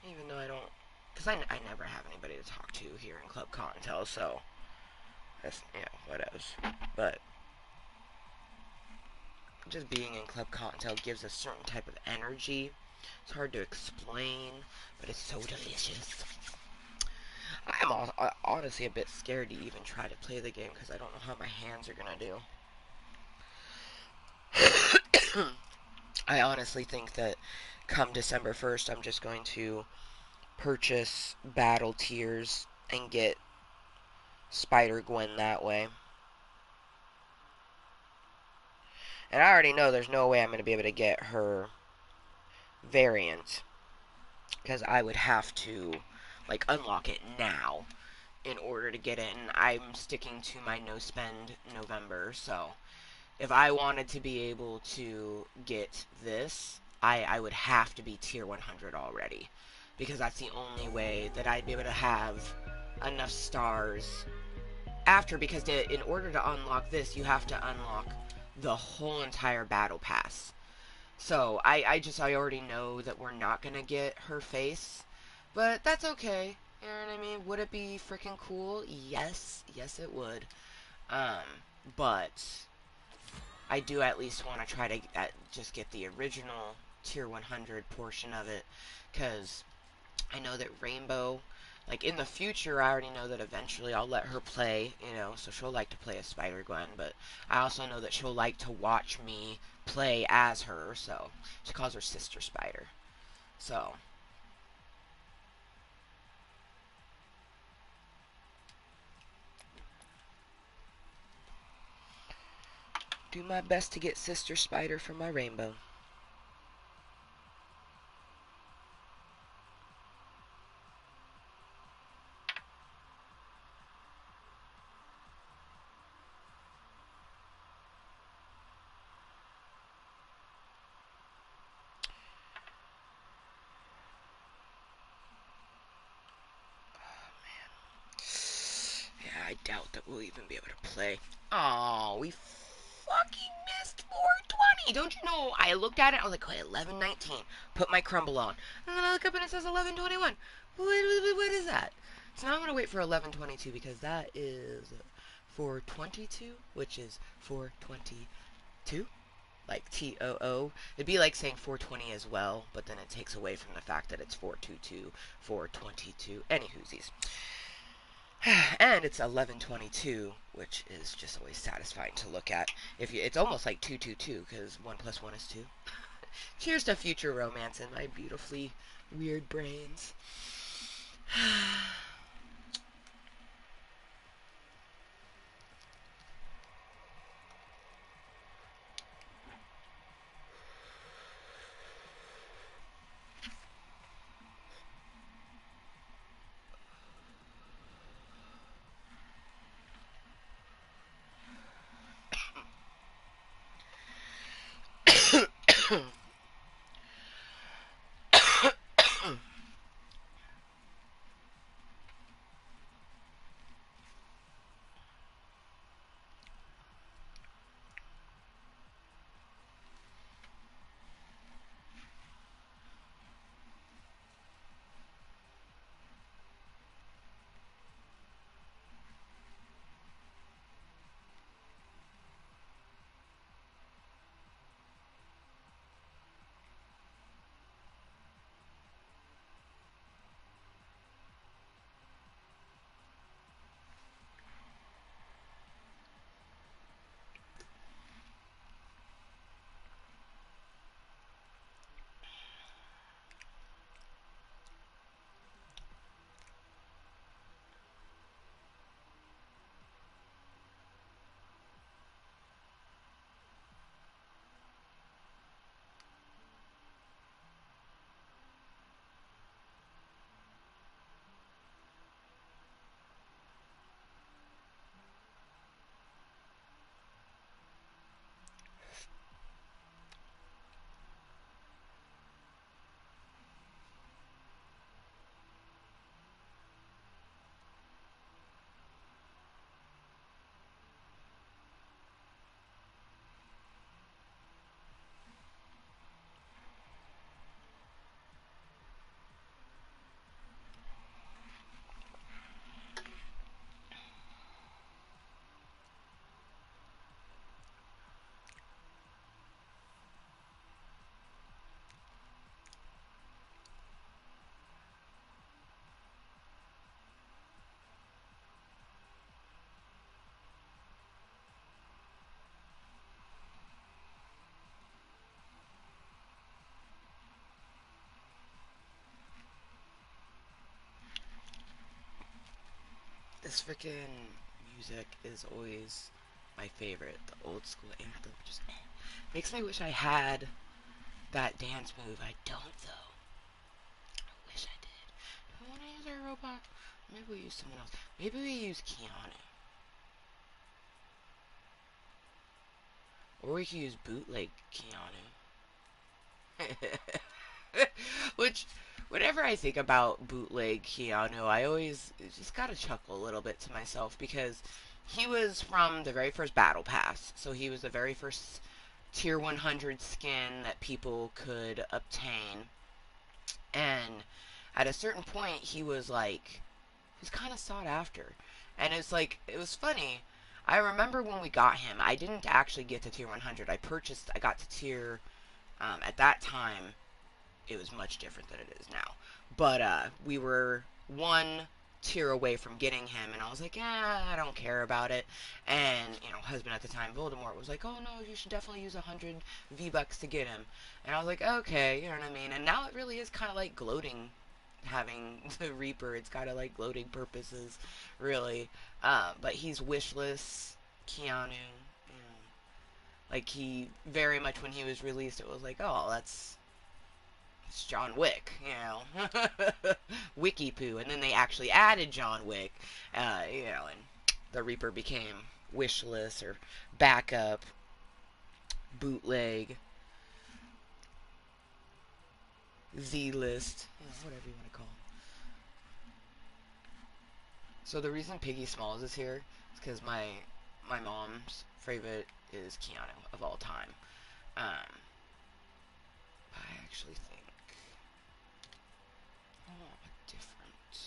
Even though I don't, because I never have anybody to talk to here in Club Kottontale, so that's, you know, whatevs. But just being in Club Kottontale gives a certain type of energy. It's hard to explain, but it's so delicious. I'm honestly a bit scared to even try to play the game because I don't know how my hands are going to do. I honestly think that come December 1st, I'm just going to purchase battle tiers and get Spider-Gwen that way. And I already know there's no way I'm going to be able to get her variant, because I would have to, like, unlock it now in order to get it, and I'm sticking to my no-spend November, so if I wanted to be able to get this, I would have to be tier 100 already, because that's the only way that I'd be able to have enough stars after, because in order to unlock this, you have to unlock the whole entire battle pass. So, I already know that we're not gonna get her face, but that's okay. You know what I mean? Would it be freaking cool? Yes. Yes, it would. Um, but I do at least want to try to just get the original tier 100 portion of it, because I know that Rainbow, like, in the future, I already know that eventually I'll let her play, you know, so she'll like to play as Spider-Gwen, but I also know that she'll like to watch me play as her, so she calls her Sister Spider. So, do my best to get Sister Spider for my Rainbow. Yeah, I doubt that we'll even be able to play. Oh, we fucking missed 420. Don't you know? I looked at it. I was like, okay, 11:19. Put my crumble on, and then I look up and it says 11:21. What is that? So now I'm gonna wait for 11:22 because that is 422, which is 422. Like TOO. It'd be like saying 420 as well, but then it takes away from the fact that it's 422, 422. Any whoosies. And it's 11:22, which is just always satisfying to look at. If you, it's almost like 222 because 1 plus 1 is 2. Cheers to future romance in my beautifully weird brains. This freaking music is always my favorite. The old school anthem just makes me wish I had that dance move. I don't, though. I wish I did. Do I want to use our robot? Maybe we use someone else. Maybe we use Keanu. Or we could use bootleg Keanu. Which, whenever I think about bootleg Keanu, I always just gotta chuckle a little bit to myself because he was from the very first Battle Pass. So he was the very first Tier 100 skin that people could obtain. And at a certain point, he was kind of sought after. And it's like, it was funny. I remember when we got him, I didn't actually get to Tier 100. I got to Tier, at that time, it was much different than it is now. But we were one tier away from getting him, and I was like, I don't care about it. And, husband at the time, Voldermort, was like, oh no, you should definitely use 100 V-Bucks to get him. And I was like, okay, you know what I mean? And now it really is kind of like gloating having the Reaper. It's kind of like gloating purposes, really. But he's wishless, Keanu, like he very much, when he was released, it was like, oh, it's John Wick, Wiki poo, and then they actually added John Wick, and the Reaper became wishless or backup, bootleg, Z-list, whatever you want to call it. So the reason Piggy Smalls is here is because my mom's favorite is Keanu of all time. I actually think a different.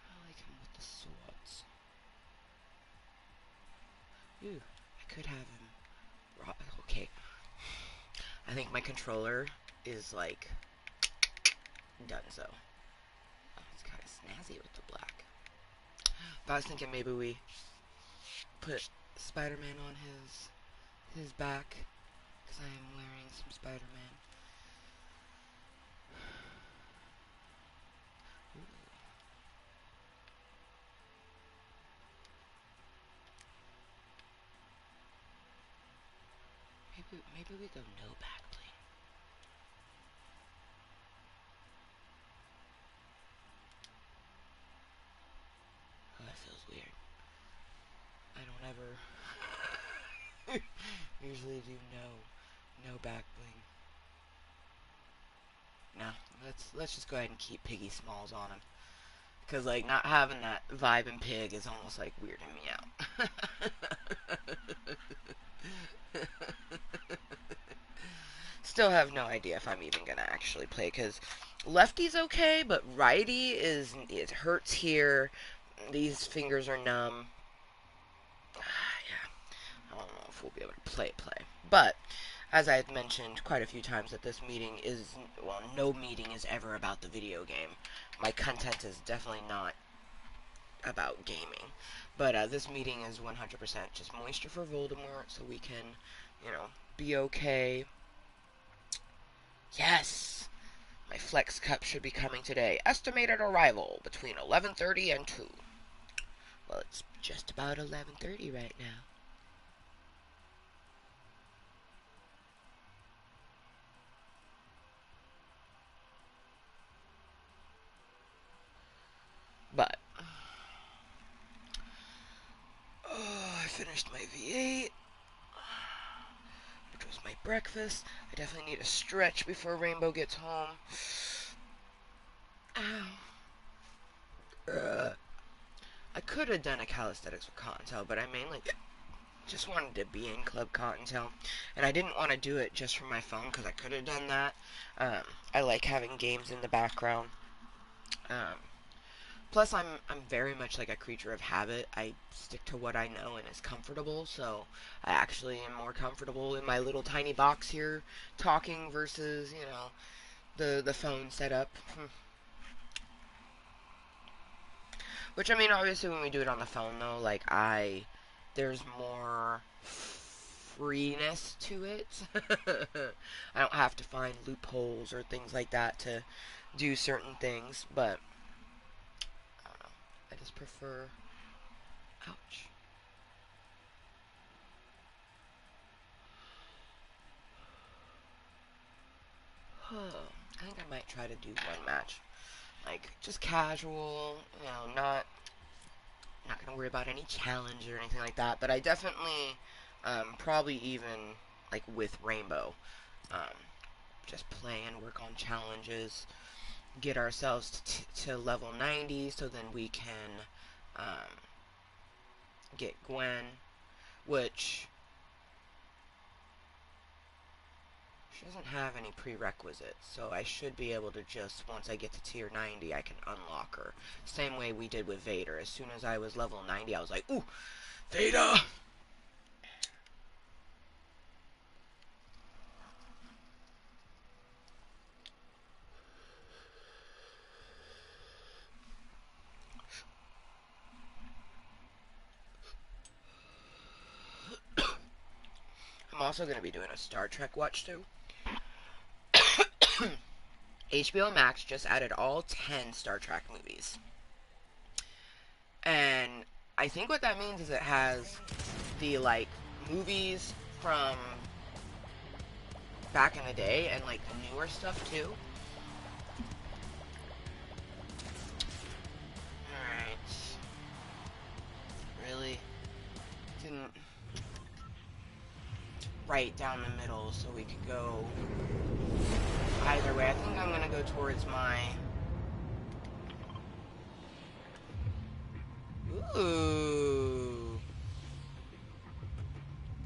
I like him with the swords. Ooh, I could have him. Okay. I think my controller is like done so. Oh, it's kind of snazzy with the black. I was thinking maybe we put Spider-Man on his back, because I am wearing some Spider-Man. Maybe we go no back bling. Oh, that feels weird. I don't ever usually do no back bling. No, let's just go ahead and keep Piggy Smalls on him. Because, like, not having that vibe in Pig is almost, like, weirding me out. Still have no idea if I'm even gonna actually play, because lefty's okay, but righty it hurts here. These fingers are numb. Yeah, I don't know if we'll be able to play. But, as I've mentioned quite a few times, that this meeting is, well, no meeting is ever about the video game. My content is definitely not about gaming. But this meeting is 100% just Mooiisstt-ure for Voldermort, so we can, you know, be okay. Yes! My Flex Cup should be coming today. Estimated arrival between 11:30 and 2. Well, it's just about 11:30 right now. But, I finished my V8, which was my breakfast. I definitely need a stretch before Rainbow gets home. Ow. I could have done a calisthenics with Kottontale, but I mainly just wanted to be in Club Kottontale, and I didn't want to do it just from my phone, because I could have done that. I like having games in the background. Plus, I'm very much like a creature of habit. I stick to what I know and is comfortable, so I actually am more comfortable in my little tiny box here, talking versus, you know, the phone setup. Which, I mean, obviously when we do it on the phone, though, like, there's more freeness to it. I don't have to find loopholes or things like that to do certain things, but I don't know. I just prefer... Ouch. I think I might try to do one match. Like, just casual, you know, not gonna worry about any challenge or anything like that, but I definitely, probably even, like, with Rainbow, just play and work on challenges, get ourselves to level 90, so then we can, get Gwen, which she doesn't have any prerequisites, so I should be able to just, once I get to tier 90, I can unlock her. Same way we did with Vader. As soon as I was level 90, I was like, ooh, Vader! I'm also going to be doing a Star Trek watch, too. HBO Max just added all 10 Star Trek movies. And I think what that means is it has the, like, movies from back in the day and, like, the newer stuff, too. Alright. Really? Didn't... right down the middle so we could go either way. I think I'm gonna go towards my... Ooh.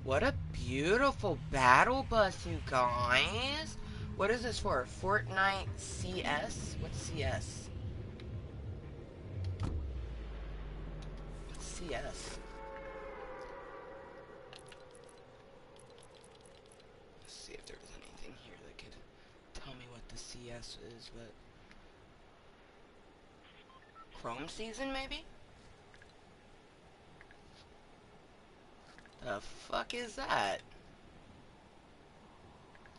What a beautiful battle bus, you guys. What is this for? Fortnite CS? What's CS? What's CS? Let's see if there's anything here that could tell me what the CS is, but... Chrome season, maybe? The fuck is that?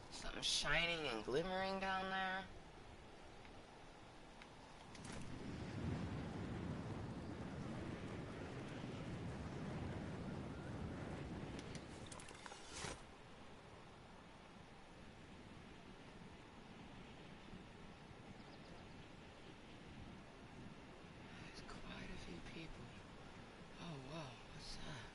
Something shining and glimmering down there? There's quite a few people. Oh wow, what's that?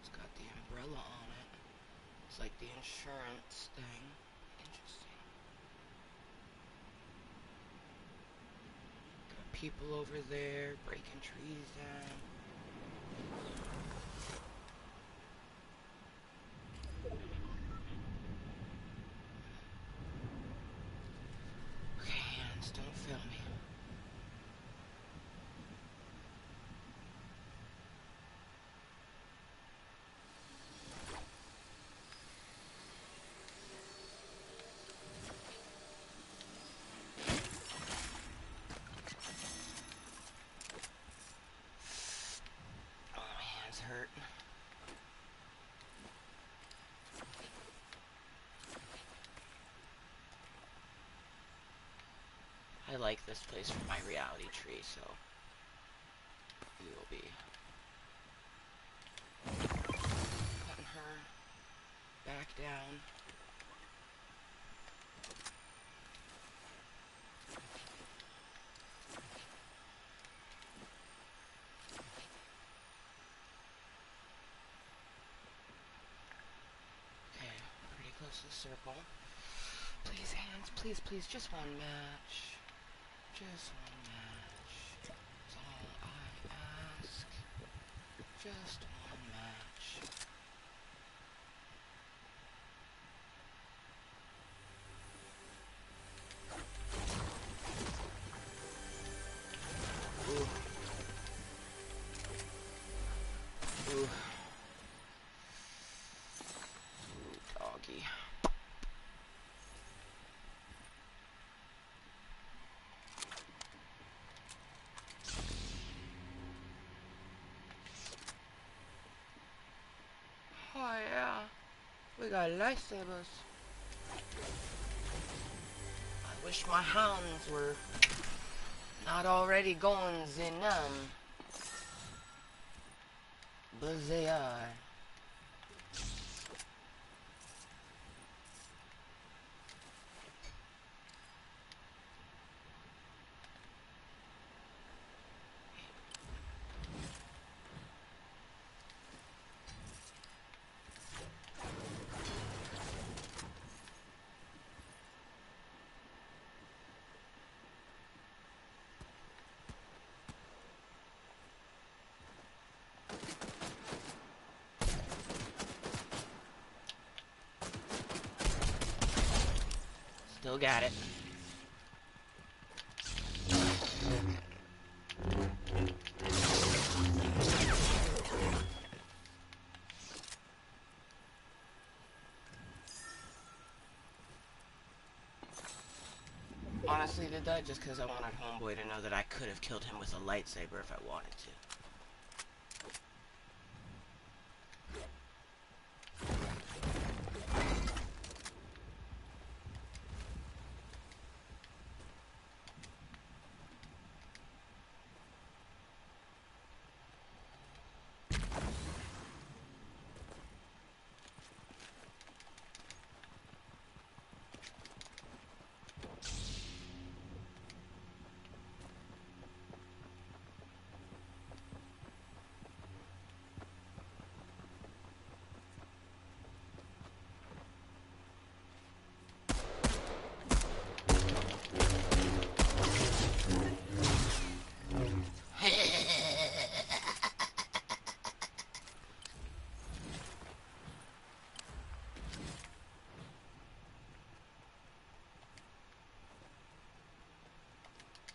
It's got the umbrella on it. It's like the insurance thing. Interesting. Got people over there breaking trees down. Okay, hands, don't fail me. Oh, my hands hurt. I like this place for my reality tree, so we will be putting her back down. Okay, pretty close to the circle. Please, hands, please, please, just one match. Just one match. That's all I ask. Just one match. Ooh. Ooh. Ooh, doggy. Oh yeah, we got lightsabers. I wish my hounds were not already going Zenum. But they are. Still got it. Honestly did that just because I wanted Homeboy to know that I could have killed him with a lightsaber if I wanted to.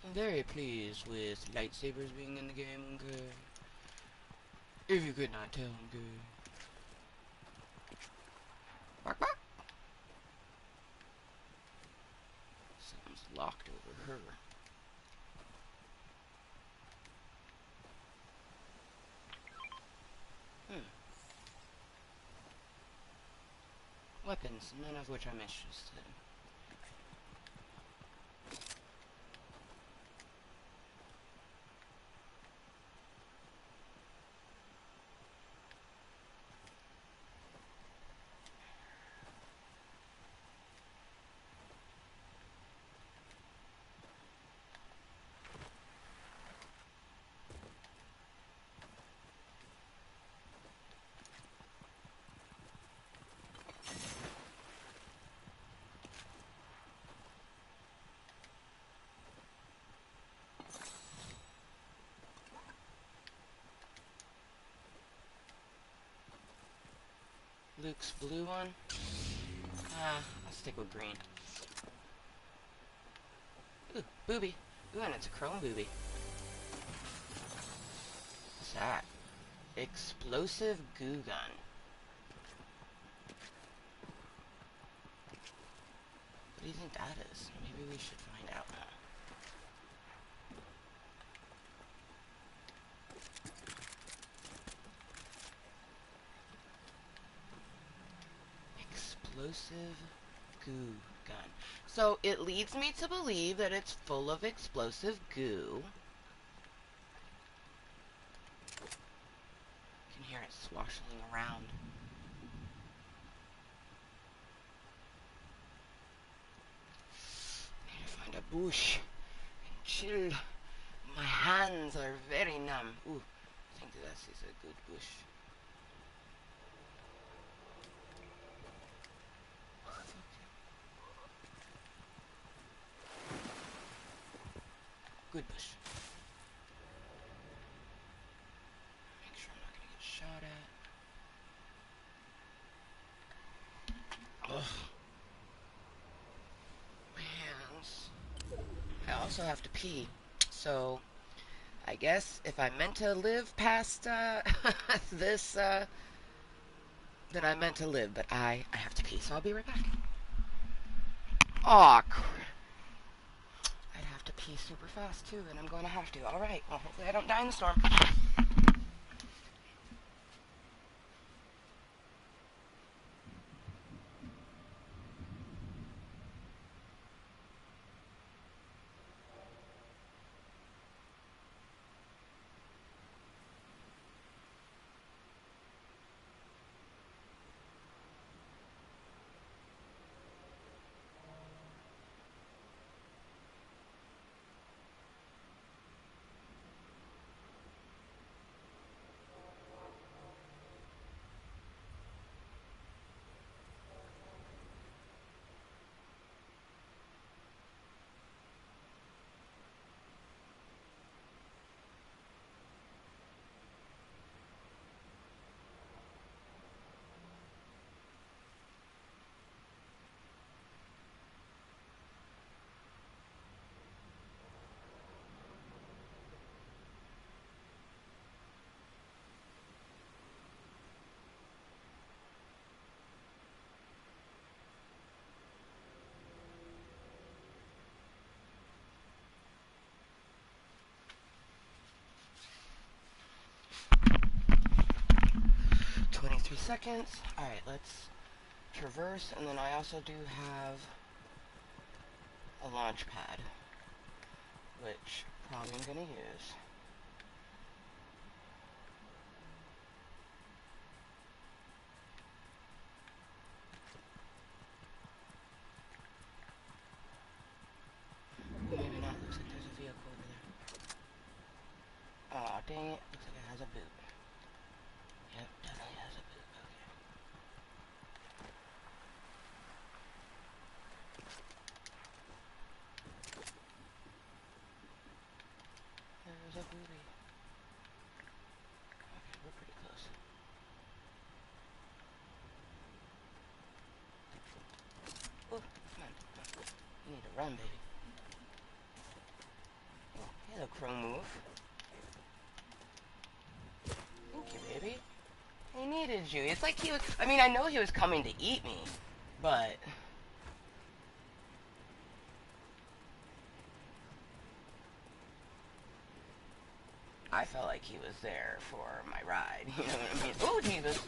I'm very pleased with lightsabers being in the game, okay? If you could not tell, okay? Bark, bark. Something's locked over her. weapons, none of which I'm interested in. Luke's blue one? I'll stick with green. Ooh, booby. Ooh, and it's a chrome booby. What's that? Explosive goo gun. What do you think that is? Maybe we should find out now. Explosive goo gun. So it leads me to believe that it's full of explosive goo. You can hear it swashing around. I need to find a bush and chill. My hands are very numb. Ooh, I think this is a good bush. Good bush. Make sure I'm not gonna get shot at. Ugh. Hands. I also have to pee. So, I guess if I meant to live past this, then I meant to live. But I have to pee, so I'll be right back. Aw, crap. I'd have to pee super fast, too, and I'm going to have to. Alright, well, hopefully I don't die in the storm. 23 seconds. Alright, let's traverse, and then I also do have a launch pad, which probably I'm going to use. Maybe not. Looks like there's a vehicle over there. Aw, dang it. Looks like it has a boot. Yep, definitely has a boot. Okay. There's a booty. Okay, we're pretty close. Oh, come on. You need to run, baby. Oh, hello, Chrome move. Thank you, baby. I needed you. It's like he was... I mean, I know he was coming to eat me, but... I felt like he was there for my ride. You know what I mean? Oh, Jesus.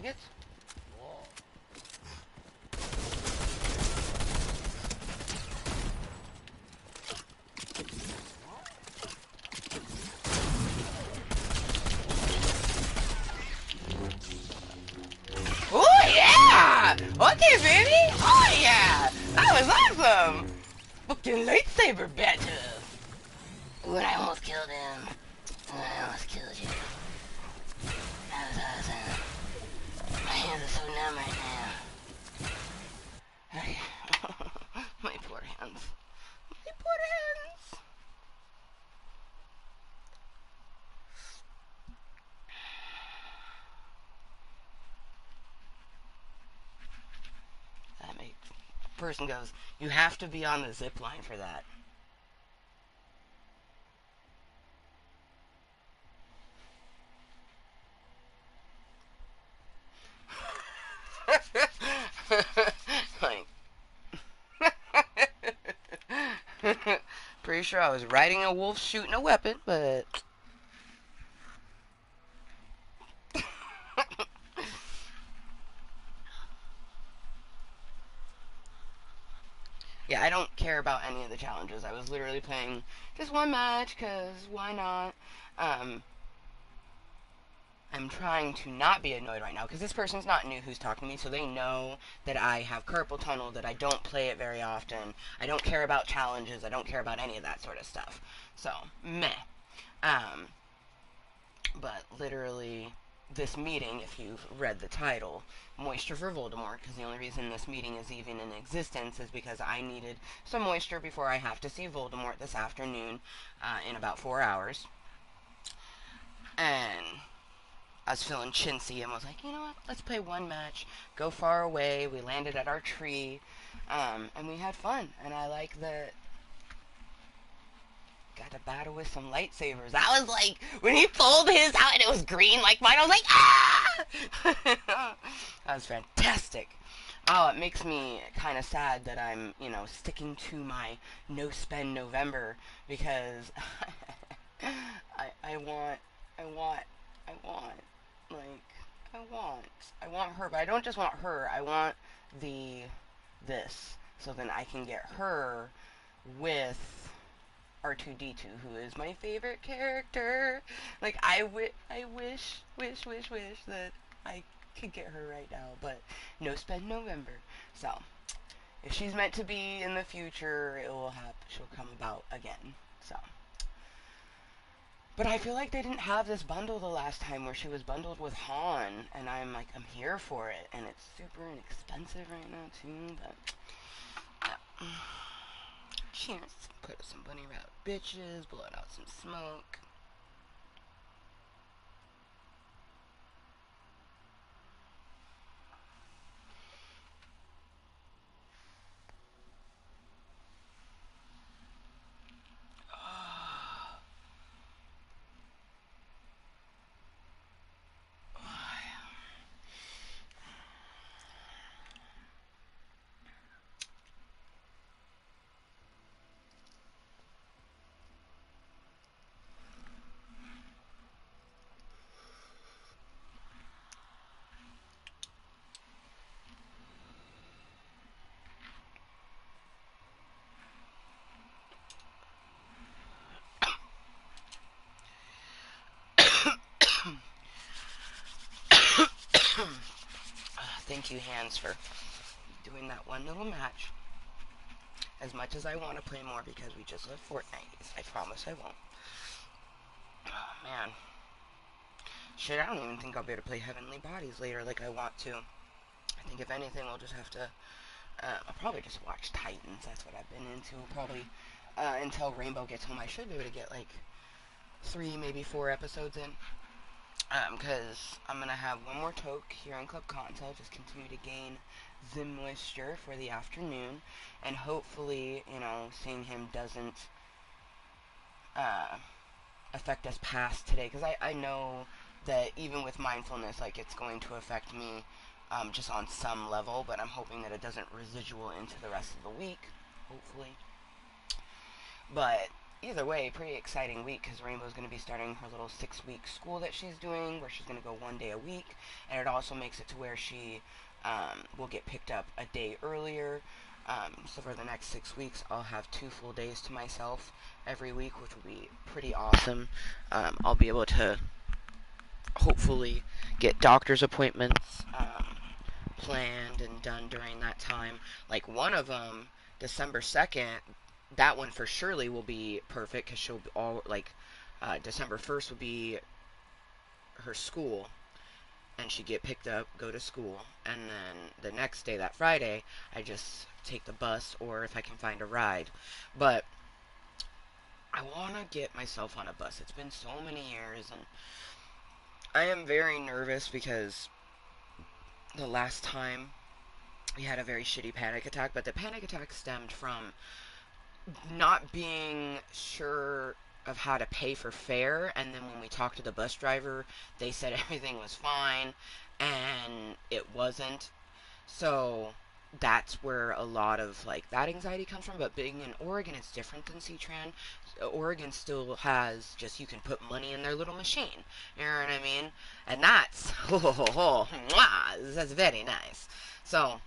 maggots? Whoa. Oh yeah! Okay, baby! Oh yeah! That was awesome! Fucking lightsaber battle! When I almost killed him. When I almost killed you. That was awesome. My hands are so numb right now. Okay. My poor hands. My poor hands! That makes... Person goes, you have to be on the zip line for that. Like, pretty sure I was riding a wolf shooting a weapon, but yeah, I don't care about any of the challenges. I was literally playing just one match, cause why not? I'm trying to not be annoyed right now, because this person's not new who's talking to me, so they know that I have carpal tunnel, that I don't play it very often. I don't care about challenges. I don't care about any of that sort of stuff. So, meh. But literally, this meeting, if you've read the title, Mooiisstt-ure for Voldermort, because the only reason this meeting is even in existence is because I needed some moisture before I have to see Voldermort this afternoon in about 4 hours. And I was feeling chintzy and was like, you know what, let's play one match, go far away. We landed at our tree, and we had fun. And I like that. Got to battle with some lightsabers. I was like, when he pulled his out and it was green like mine, I was like, ah! That was fantastic. Oh, it makes me kind of sad that I'm, you know, sticking to my no spend November, because I want, I want her, but I don't just want her, I want this, so then I can get her with R2-D2, who is my favorite character. Like, I wish that I could get her right now, but no spend November. So, if she's meant to be in the future, it will happen. She'll come about again. So, but I feel like they didn't have this bundle the last time where she was bundled with Han, and I'm like, I'm here for it, and it's super inexpensive right now too. But yeah. Cheers. Put some bunny rabbit bitches, blowing out some smoke. Thank you, Hands, for doing that one little match. As much as I want to play more because we just left Fortnite, I promise I won't. Oh, man. Shit, I don't even think I'll be able to play Heavenly Bodies later like I want to. I think if anything, we'll just have to... I'll probably just watch Titans. That's what I've been into. Probably until Rainbow gets home. I should be able to get like 3, maybe 4 episodes in. Because I'm going to have one more toke here in Club Kottontale, just continue to gain the moisture for the afternoon, and hopefully, you know, seeing him doesn't affect us past today, because I know that even with mindfulness, like, it's going to affect me just on some level, but I'm hoping that it doesn't residual into the rest of the week, hopefully. But either way, pretty exciting week because Rainbow's going to be starting her little 6-week school that she's doing, where she's going to go 1 day a week, and it also makes it to where she will get picked up a day earlier. So for the next 6 weeks, I'll have 2 full days to myself every week, which will be pretty awesome. I'll be able to hopefully get doctor's appointments planned and done during that time. Like one of them, December 2nd, that one for Shirley will be perfect because she'll be all like December 1st will be her school, and she get picked up, go to school, and then the next day, that Friday, I just take the bus or if I can find a ride. But I want to get myself on a bus. It's been so many years, and I am very nervous because the last time we had a very shitty panic attack, but the panic attack stemmed from not being sure of how to pay for fare, and then when we talked to the bus driver, they said everything was fine, and it wasn't. So that's where a lot of like that anxiety comes from. But being in Oregon, it's different than C-Tran. Oregon still has just you can put money in their little machine. You know what I mean? And that's that's very nice. So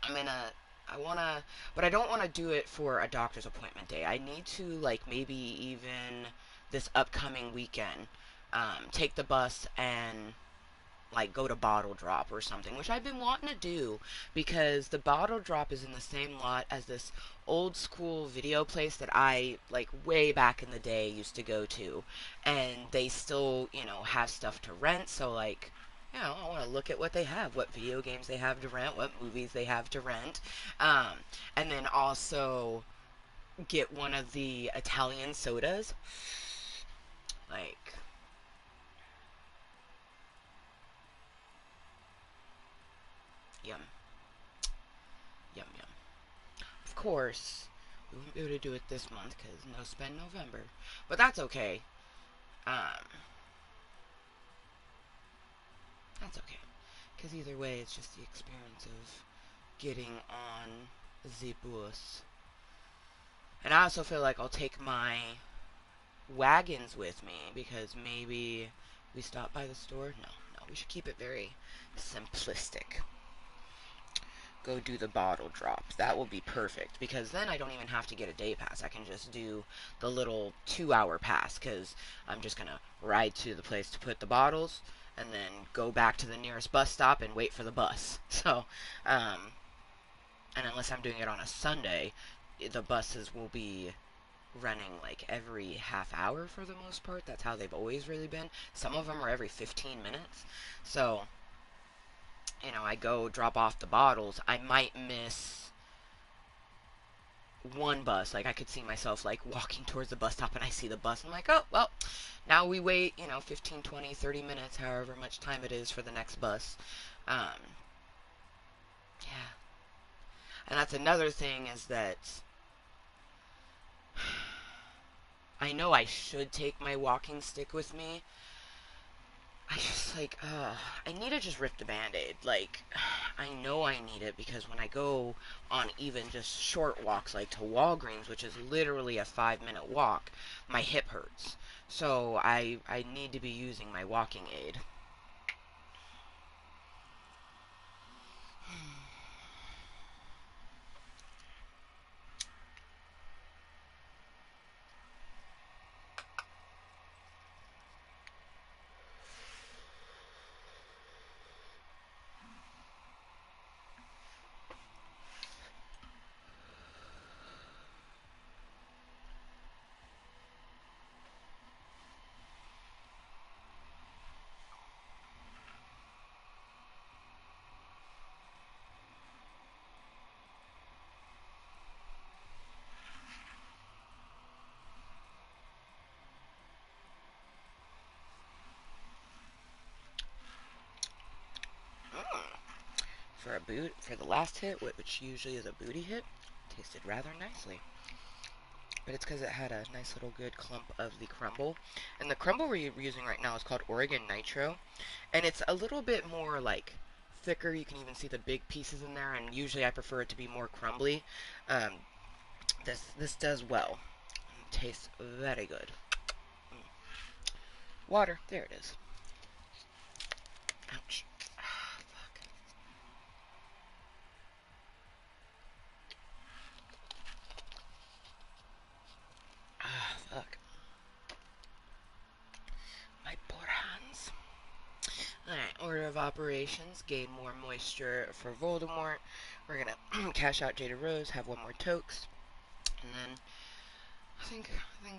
I'm gonna I wanna but I don't wanna do it for a doctor's appointment day. I need to like maybe even this upcoming weekend take the bus and like go to Bottle Drop or something, which I've been wanting to do because the Bottle Drop is in the same lot as this old school video place that I like way back in the day used to go to, and they still, have stuff to rent. So like, I want to look at what they have, what video games they have to rent, what movies they have to rent, and then also get one of the Italian sodas, like. Yum, yum, yum. Of course, we won't be able to do it this month because no spend November. But that's okay. Um, that's okay. Because either way, it's just the experience of getting on the bus. And I also feel like I'll take my wagons with me because maybe we stop by the store. No, we should keep it very simplistic. Go do the bottle drops. That will be perfect because then I don't even have to get a day pass. I can just do the little 2-hour pass because I'm just going to ride to the place to put the bottles and then go back to the nearest bus stop and wait for the bus. So, and unless I'm doing it on a Sunday, the buses will be running like every half hour for the most part. That's how they've always really been. Some of them are every 15 minutes. So, I go drop off the bottles, I might miss one bus. Like, I could see myself, like, walking towards the bus stop and I see the bus. I'm like, oh, well, now we wait, 15, 20, 30 minutes, however much time it is for the next bus. Yeah. And that's another thing is that I know I should take my walking stick with me. I just, like, I need to just rip the Band-Aid. Like, I know I need it because when I go on even just short walks, like to Walgreens, which is literally a 5-minute walk, my hip hurts. So I need to be using my walking aid. For the last hit, which usually is a booty hit, tasted rather nicely. But it's because it had a nice little good clump of the crumble. And the crumble we're using right now is called Oregon Nitro. And it's a little bit more, like, thicker. You can even see the big pieces in there. And usually I prefer it to be more crumbly. This does well. tastes very good. Water, there it is. Ouch. Ah, fuck. Ah, fuck. My poor hands. Alright, order of operations. Gain more moisture for Voldermort. We're gonna cash out Jada Rose, have one more Tokes. And then I think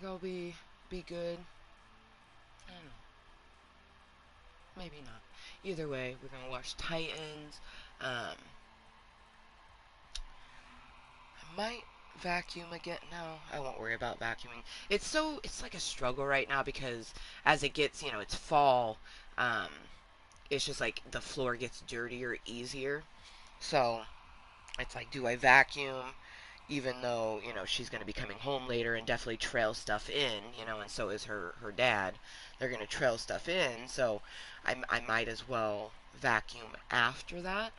I'll be good. I don't know. Maybe not. Either way, we're gonna watch Titans. I might vacuum again. No, I won't worry about vacuuming. It's like a struggle right now because as it gets, it's fall. It's just like the floor gets dirtier easier. So it's like, do I vacuum? Even though, she's going to be coming home later and definitely trail stuff in, and so is her dad. They're going to trail stuff in, so I might as well vacuum after that.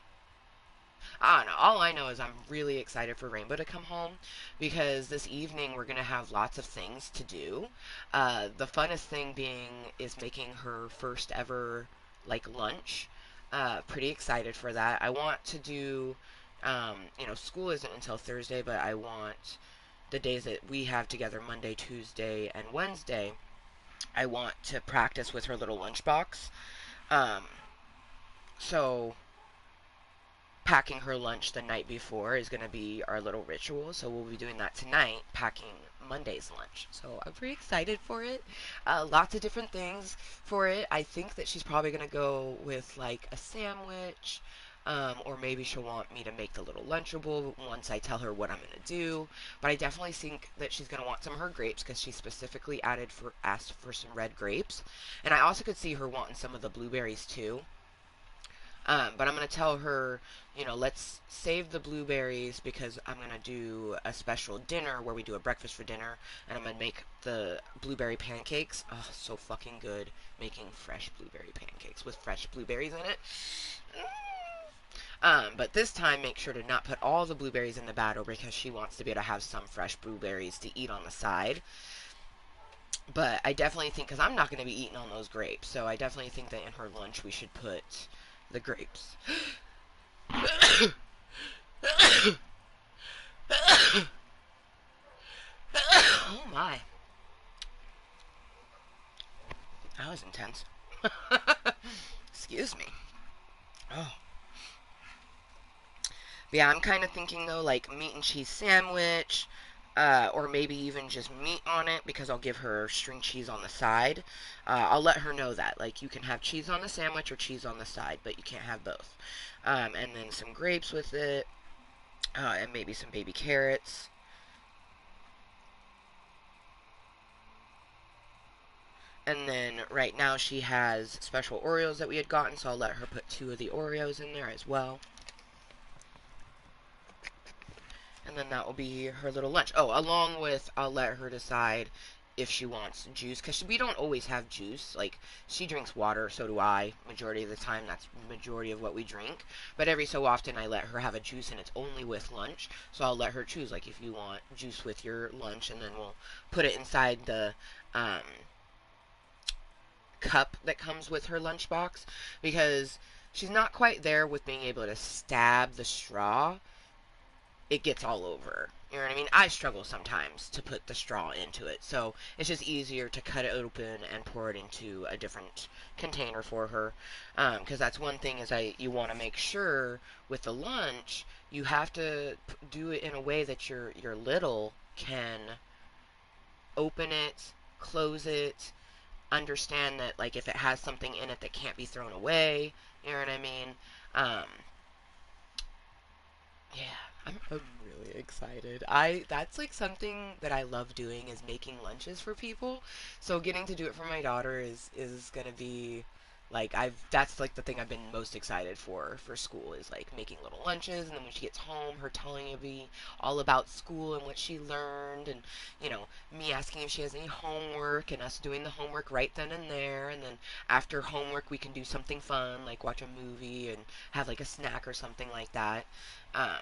I don't know. All I know is I'm really excited for Rainbow to come home because this evening we're going to have lots of things to do. The funnest thing is making her first ever, lunch. Pretty excited for that. I want to do, school isn't until Thursday, but I want the days that we have together, Monday, Tuesday, and Wednesday, I want to practice with her little lunchbox. So packing her lunch the night before is going to be our little ritual. So we'll be doing that tonight, packing Monday's lunch. So I'm pretty excited for it. Lots of different things for it. I think that she's probably going to go with like a sandwich. Or maybe she'll want me to make the little Lunchable once I tell her what I'm going to do. But I definitely think that she's going to want some of her grapes because she specifically asked for some red grapes. And I also could see her wanting some of the blueberries too. But I'm going to tell her, let's save the blueberries because I'm going to do a special dinner where we do a breakfast for dinner. And I'm going to make the blueberry pancakes. Oh, so fucking good. Making fresh blueberry pancakes with fresh blueberries in it. But this time, make sure to not put all the blueberries in the batter because she wants to be able to have some fresh blueberries to eat on the side. But I definitely think, because I'm not going to be eating on those grapes, so I definitely think that in her lunch we should put the grapes. Oh my. That was intense. Excuse me. Oh. But yeah, I'm kind of thinking though, like meat and cheese sandwich, or maybe even just meat on it because I'll give her string cheese on the side. I'll let her know that, like, you can have cheese on the sandwich or cheese on the side, but you can't have both. And then some grapes with it, and maybe some baby carrots. And then right now she has special Oreos that we had gotten, so I'll let her put 2 of the Oreos in there as well. And then that will be her little lunch. Oh, along with, I'll let her decide if she wants juice, because we don't always have juice. Like, she drinks water, so do I. Majority of the time, that's majority of what we drink. But every so often, I let her have a juice, and it's only with lunch. So I'll let her choose, like, if you want juice with your lunch, and then we'll put it inside the cup that comes with her lunchbox, because she's not quite there with being able to stab the straw. It gets all over. You know what I mean? I struggle sometimes to put the straw into it, so it's just easier to cut it open and pour it into a different container for her. Because that's one thing is you want to make sure with the lunch you have to do it in a way that your little can open it, close it, understand that like if it has something in it that can't be thrown away. You know what I mean? Yeah, I'm really excited. That's like something that I love doing is making lunches for people. So getting to do it for my daughter is gonna be like that's like the thing I've been most excited for school is like making little lunches, and then when she gets home, her telling me all about school and what she learned, and me asking if she has any homework and us doing the homework right then and there, and then after homework we can do something fun like watch a movie and have like a snack or something like that. Um,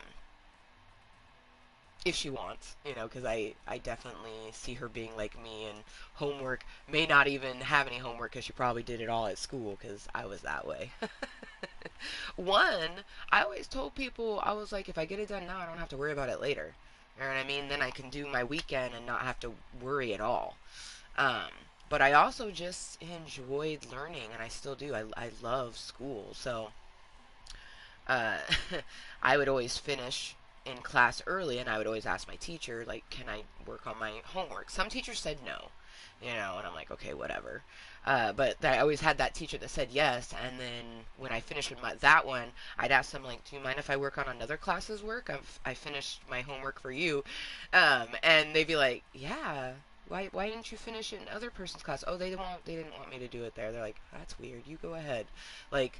if she wants, because I definitely see her being like me, and homework may not even have any homework because she probably did it all at school because I was that way. One, I always told people, I was like, if I get it done now, I don't have to worry about it later. You know what I mean? Then I can do my weekend and not have to worry at all. Um, but I also just enjoyed learning, and I still do. I love school. So uh, I would always finish in class early, and I would always ask my teacher, like, can I work on my homework? Some teachers said no, and I'm like, okay, whatever. But I always had that teacher that said yes, and then when I finished with that one, I'd ask them, like, do you mind if I work on another class's work? I finished my homework for you. And they'd be like, yeah. Why didn't you finish it in other person's class? Oh, they didn't want me to do it there. They're like, that's weird. You go ahead. Like,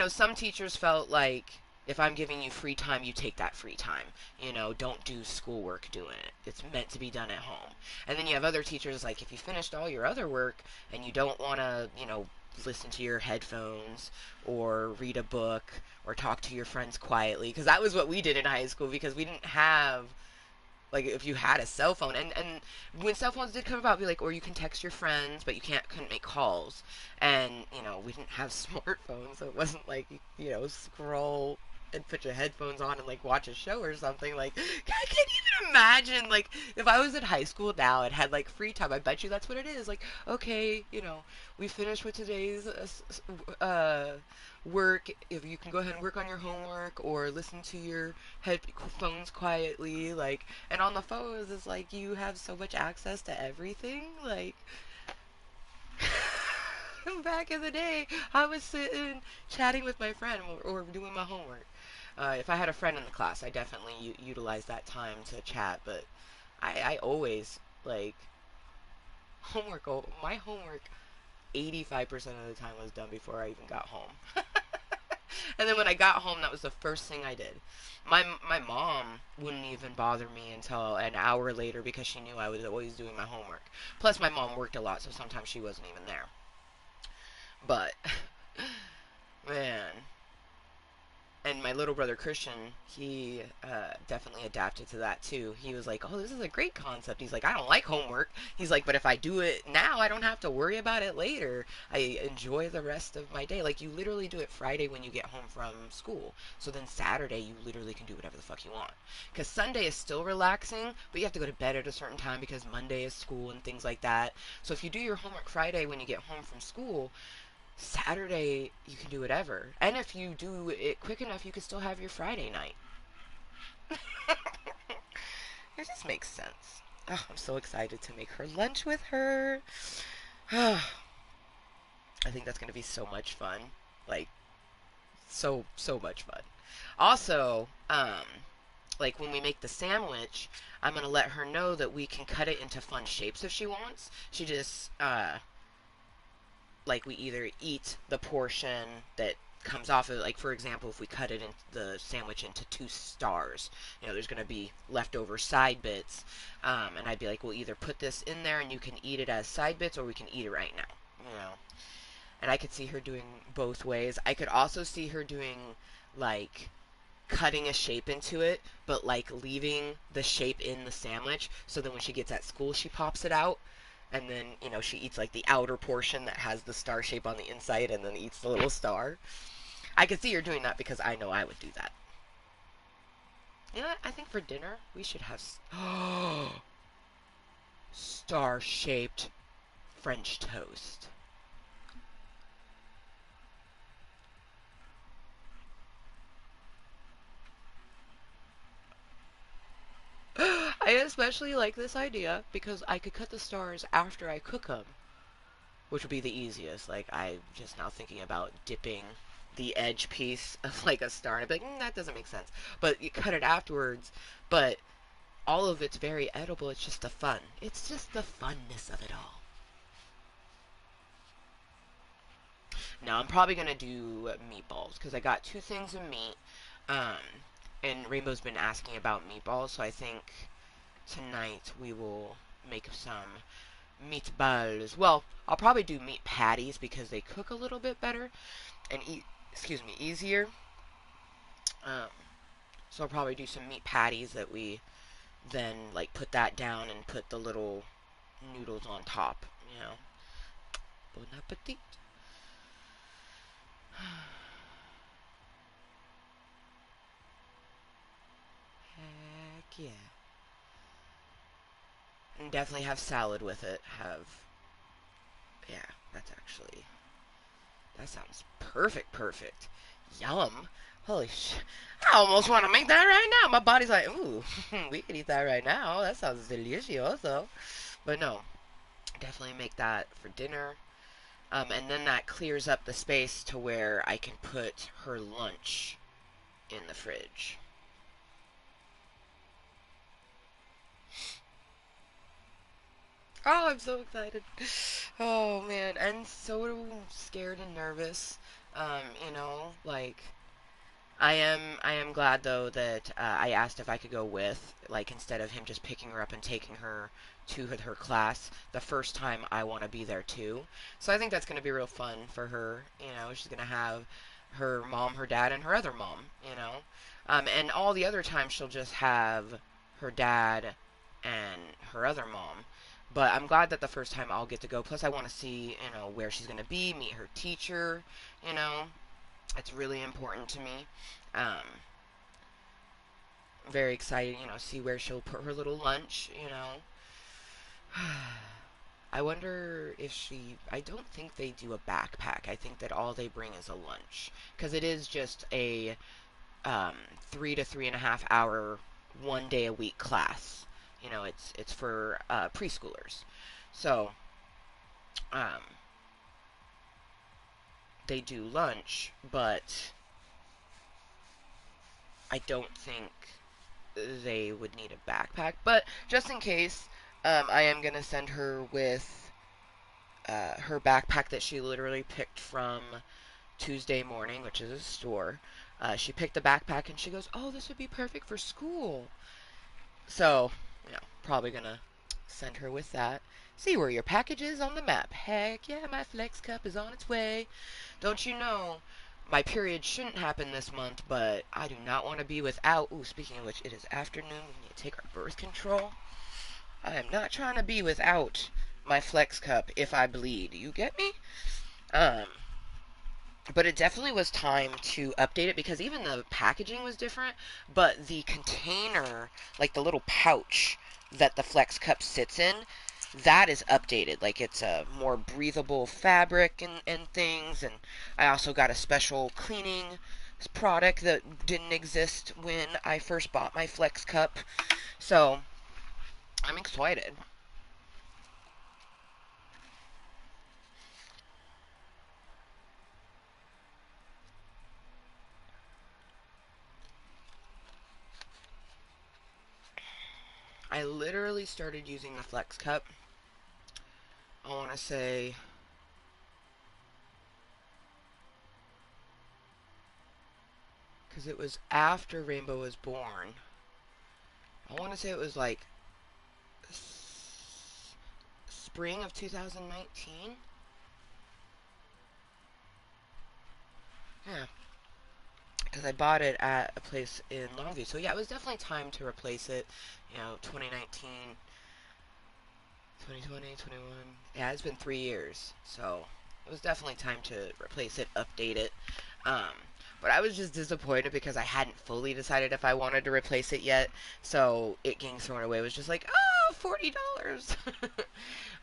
some teachers felt like if I'm giving you free time, you take that free time. Don't do schoolwork doing it. It's meant to be done at home. And then you have other teachers like, if you finished all your other work and you don't want to, listen to your headphones or read a book or talk to your friends quietly, because that was what we did in high school because we didn't have, like, if you had a cell phone, and when cell phones did come about, be like, or you can text your friends, but you couldn't make calls, and we didn't have smartphones, so it wasn't like scroll and put your headphones on and like watch a show or something. Like, I can't even imagine, like, if I was in high school now and had like free time. I bet you that's what it is. Like, okay, we finished with today's work. If you can go ahead and work on your homework or listen to your headphones quietly, like, and on the phones it's like you have so much access to everything, like. Back in the day, I was sitting chatting with my friend or doing my homework. If I had a friend in the class, I definitely utilized that time to chat. But I always, like, homework. My homework 85% of the time was done before I even got home. And then when I got home, that was the first thing I did. My mom wouldn't even bother me until an hour later because she knew I was always doing my homework. Plus, my mom worked a lot, so sometimes she wasn't even there. But man, and my little brother Christian, he definitely adapted to that too. He was like, "Oh, this is a great concept." He's like, "I don't like homework." He's like, "But if I do it now, I don't have to worry about it later. I enjoy the rest of my day." Like, you literally do it Friday when you get home from school. So then Saturday, you literally can do whatever the fuck you want. Because Sunday is still relaxing, but you have to go to bed at a certain time because Monday is school and things like that. So if you do your homework Friday when you get home from school, Saturday you can do whatever. And if you do it quick enough, you can still have your Friday night. It just makes sense. Oh, I'm so excited to make her lunch with her. I think that's going to be so much fun. Like, so much fun. Also, like, when we make the sandwich, I'm going to let her know that we can cut it into fun shapes if she wants. She just like, we either eat the portion that comes off of it. Like, for example, if we cut it in the sandwich into 2 stars, there's going to be leftover side bits, and I'd be like, we'll either put this in there and you can eat it as side bits, or we can eat it right now. And I could see her doing both ways. I could also see her doing, like, cutting a shape into it, but like leaving the shape in the sandwich, so then when she gets at school, she pops it out, and then she eats like the outer portion that has the star shape on the inside, and then eats the little star. I could see her doing that because I know I would do that. You know what? I think for dinner we should have star shaped French toast. I especially like this idea because I could cut the stars after I cook them, which would be the easiest. Like, I'm just now thinking about dipping the edge piece of like a star, and I'd be like, that doesn't make sense. But you cut it afterwards, but all of it's very edible. It's just the fun. It's just the funness of it all. Now, I'm probably going to do meatballs because I got 2 things of meat. Um, and Rainbow's been asking about meatballs, so I think tonight we will make some meatballs. Well, I'll probably do meat patties because they cook a little bit better and easier. Um, so I'll probably do some meat patties that we then like put that down and put the little noodles on top, you know. Bon appetit. Heck yeah. And definitely have salad with it. Yeah, that's actually, that sounds perfect, perfect. Yum. Holy sh! I almost want to make that right now. My body's like, ooh, we could eat that right now. That sounds delicioso. But no, definitely make that for dinner. And then that clears up the space to where I can put her lunch in the fridge. Oh, I'm so excited. Oh man, and so scared and nervous. You know, like I am glad though that I asked if I could go with, like instead of him just picking her up and taking her to her class. The first time I want to be there too. So I think that's going to be real fun for her. You know, she's going to have her mom, her dad, and her other mom. You know, and all the other times she'll just have her dad and her other mom. But I'm glad that the first time I'll get to go. Plus, I want to see, you know, where she's going to be, meet her teacher, you know. It's really important to me. Um, very excited, you know, see where she'll put her little lunch, you know. I wonder if she. I don't think they do a backpack. I think that all they bring is a lunch. Because it is just a 3 to 3.5 hour, 1 day a week class. You know, it's for preschoolers. So, um, they do lunch, but I don't think they would need a backpack. But just in case, I am going to send her with her backpack that she literally picked from Tuesday Morning, which is a store. She picked the backpack and she goes, "Oh, this would be perfect for school." So, you know, probably going to send her with that. See where your package is on the map. Heck yeah, my Flex Cup is on its way. Don't you know, my period shouldn't happen this month, but I do not want to be without. Ooh, speaking of which, it is afternoon. We need to take our birth control. I am not trying to be without my Flex Cup if I bleed. You get me? Um, but it definitely was time to update it because even the packaging was different, but the container, like the little pouch that the Flex Cup sits in, that is updated. Like it's a more breathable fabric and things. And I also got a special cleaning product that didn't exist when I first bought my Flex Cup. So I'm excited. I literally started using the Flex Cup, I want to say, because it was after Rainbow was born. I want to say it was like spring of 2019. Yeah, because I bought it at a place in Longview. So yeah, it was definitely time to replace it. You know, 2019, 2020, 21. Yeah, it's been 3 years. So it was definitely time to replace it, update it. Um, but I was just disappointed because I hadn't fully decided if I wanted to replace it yet. So it getting thrown away was just like, oh, $40.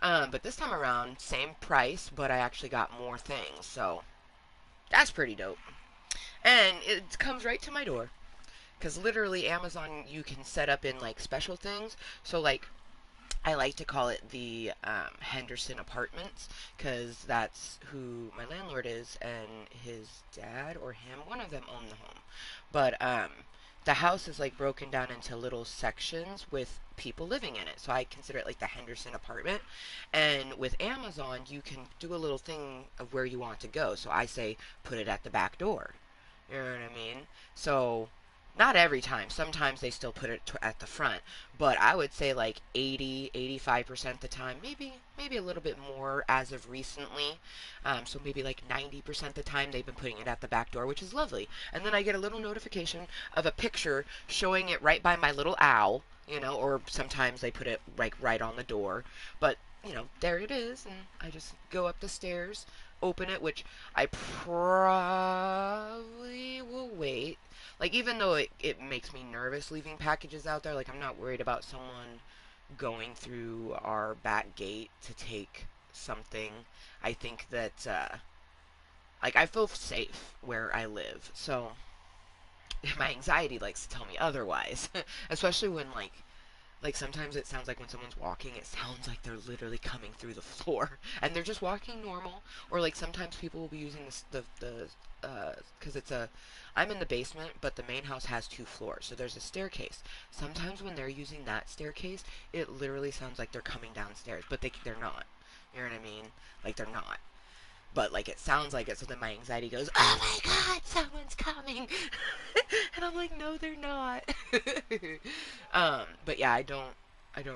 But this time around, same price, but I actually got more things. So that's pretty dope. And it comes right to my door. Because literally, Amazon, you can set up in like special things. So, like, I like to call it the Henderson Apartments because that's who my landlord is, and his dad or him, one of them own the home. But the house is like broken down into little sections with people living in it. So I consider it like the Henderson apartment. And with Amazon, you can do a little thing of where you want to go. So I say put it at the back door. You know what I mean? So Not every time. Sometimes they still put it at the front. But I would say like 80, 85% of the time. Maybe a little bit more as of recently. So maybe like 90% of the time they've been putting it at the back door, which is lovely. And then I get a little notification of a picture showing it right by my little owl, or sometimes they put it like right on the door. But, there it is. And I just go up the stairs, open it, which I probably will wait. Like, even though it makes me nervous leaving packages out there, like, I'm not worried about someone going through our back gate to take something. I think that, like, I feel safe where I live. So, my anxiety likes to tell me otherwise. Especially when, like sometimes it sounds like when someone's walking, it sounds like they're literally coming through the floor, and they're just walking normal. Or like sometimes people will be using this because I'm in the basement, but the main house has 2 floors, so there's a staircase. Sometimes when they're using that staircase, it literally sounds like they're coming downstairs, but they're not. You know what I mean? Like they're not. But like it sounds like it, so then my anxiety goes, "Oh my God, someone's coming," and I'm like, "No, they're not." But yeah, I don't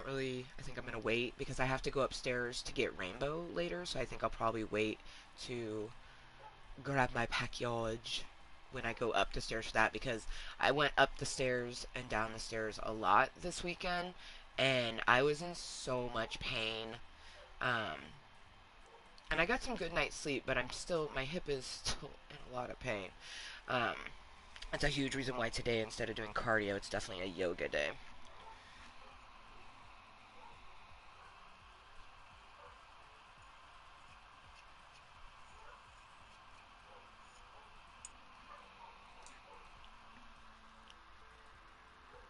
really. I think I'm gonna wait because I have to go upstairs to get Rainbow later, so I think I'll probably wait to grab my package when I go up the stairs for that, because I went up the stairs and down the stairs a lot this weekend, and I was in so much pain. Um, and I got some good night's sleep, but my hip is still in a lot of pain. Um, that's a huge reason why today, instead of doing cardio, it's definitely a yoga day.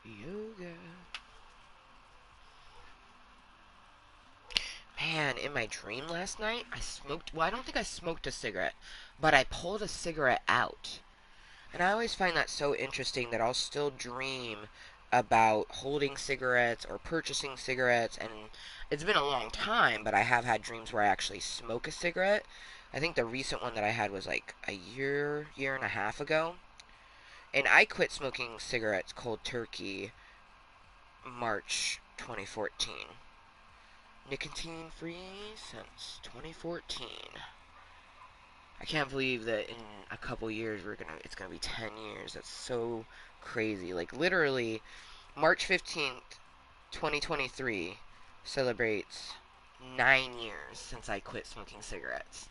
Yoga. Man, in my dream last night, I smoked. Well, I don't think I smoked a cigarette, but I pulled a cigarette out. And I always find that so interesting that I'll still dream about holding cigarettes or purchasing cigarettes. And it's been a long time, but I have had dreams where I actually smoke a cigarette. I think the recent one that I had was like a year and a half ago. And I quit smoking cigarettes cold turkey March 2014. Nicotine free since 2014. I can't believe that in a couple years it's gonna be 10 years. That's so crazy. Like literally March 15th, 2023 celebrates 9 years since I quit smoking cigarettes.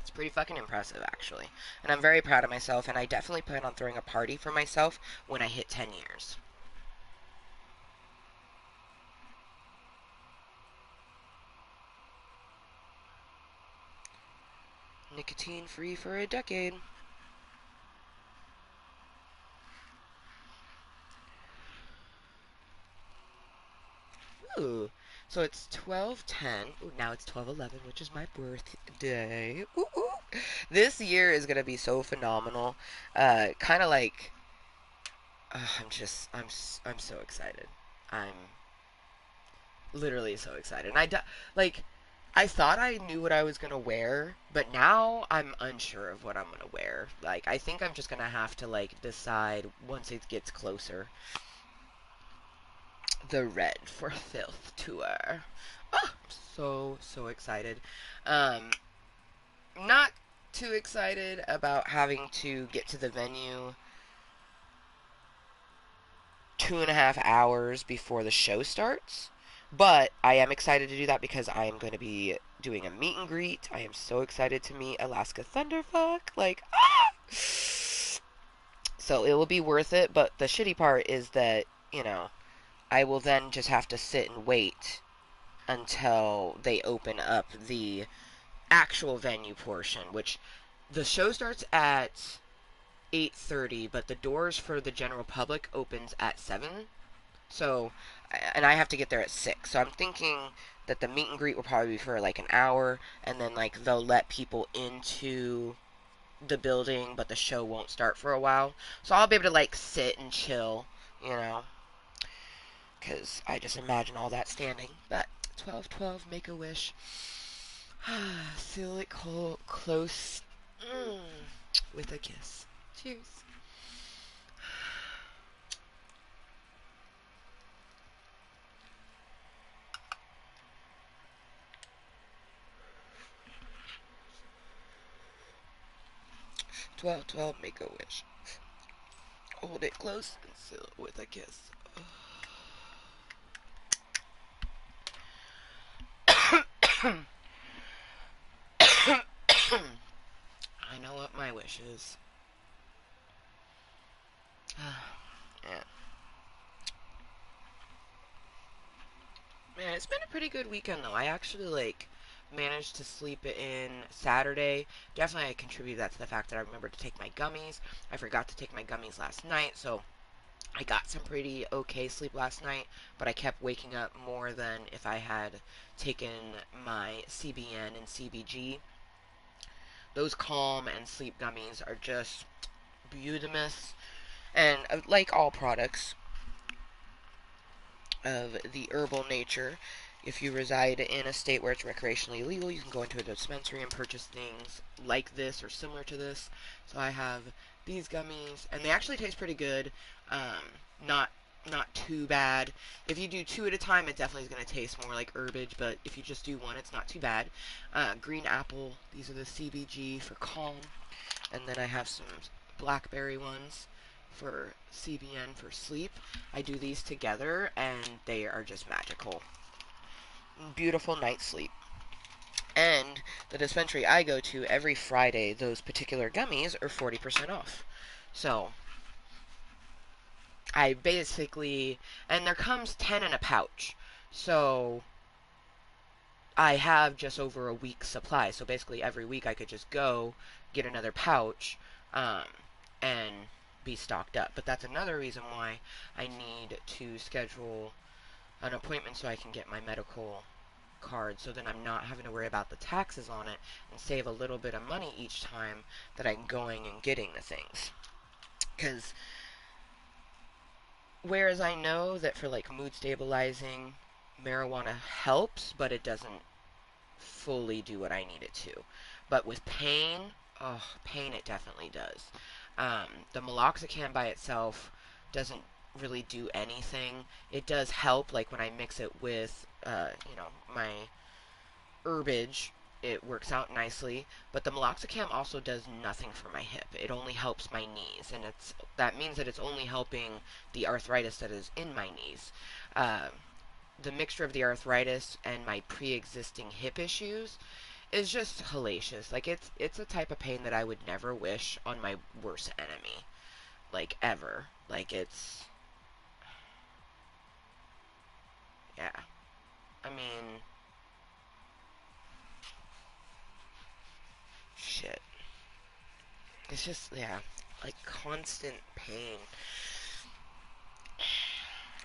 It's pretty fucking impressive actually. And I'm very proud of myself, and I definitely plan on throwing a party for myself when I hit 10 years. Nicotine free for a decade. Ooh. So it's 12:10. Ooh, now it's 12:11, which is my birthday. Ooh, ooh. This year is gonna be so phenomenal. Kind of like I'm so excited. I'm literally so excited. Like I thought I knew what I was gonna wear, but now I'm unsure of what I'm gonna wear. Like I think I'm just gonna have to like decide once it gets closer. The Red for Filth tour. Oh, I'm so excited. Um, not too excited about having to get to the venue 2.5 hours before the show starts. But I am excited to do that because I am going to be doing a meet and greet. I am so excited to meet Alaska Thunderfuck. Like, ah! So it will be worth it. But the shitty part is that, I will then just have to sit and wait until they open up the actual venue portion, which the show starts at 8:30, but the doors for the general public opens at 7. So, and I have to get there at 6. So I'm thinking that the meet and greet will probably be for like an hour, and then like they'll let people into the building, but the show won't start for a while. So I'll be able to like sit and chill, you know, because I just imagine all that standing. But 12:12, make a wish. Seal it close with a kiss. Cheers. 12, 12, make a wish. Hold it close and seal it with a kiss. I know what my wish is. Yeah. Man, it's been a pretty good weekend though. I actually managed to sleep in Saturday. Definitely I contribute that to the fact that I remembered to take my gummies. I forgot to take my gummies last night, so I got some pretty okay sleep last night, but I kept waking up more than if I had taken my CBN and CBG. Those calm and sleep gummies are just beautimous, and like all products of the herbal nature, if you reside in a state where it's recreationally illegal, you can go into a dispensary and purchase things like this or similar to this. So I have these gummies, and they actually taste pretty good. Not too bad. If you do 2 at a time, it definitely is going to taste more like herbage, but if you just do 1, it's not too bad. Green apple, these are the CBG for calm, and then I have some blackberry ones for CBN for sleep. I do these together, and they are just magical. Beautiful night's sleep. And the dispensary I go to every Friday, those particular gummies are 40% off. So I basically, and there comes 10 in a pouch. So I have just over a week's supply. So basically every week I could just go get another pouch and be stocked up. But that's another reason why I need to schedule an appointment so I can get my medical card, so then I'm not having to worry about the taxes on it and save a little bit of money each time that I'm going and getting the things. Because whereas I know that for mood stabilizing, marijuana helps, but it doesn't fully do what I need it to. But with pain, pain it definitely does. The meloxicam by itself doesn't really do anything. It does help, when I mix it with, my herbage, it works out nicely. But the meloxicam also does nothing for my hip. It only helps my knees, and that means that it's only helping the arthritis that is in my knees. The mixture of the arthritis and my pre-existing hip issues is just hellacious. It's a type of pain that I would never wish on my worst enemy, ever. Yeah. I mean, shit. It's just, yeah, constant pain.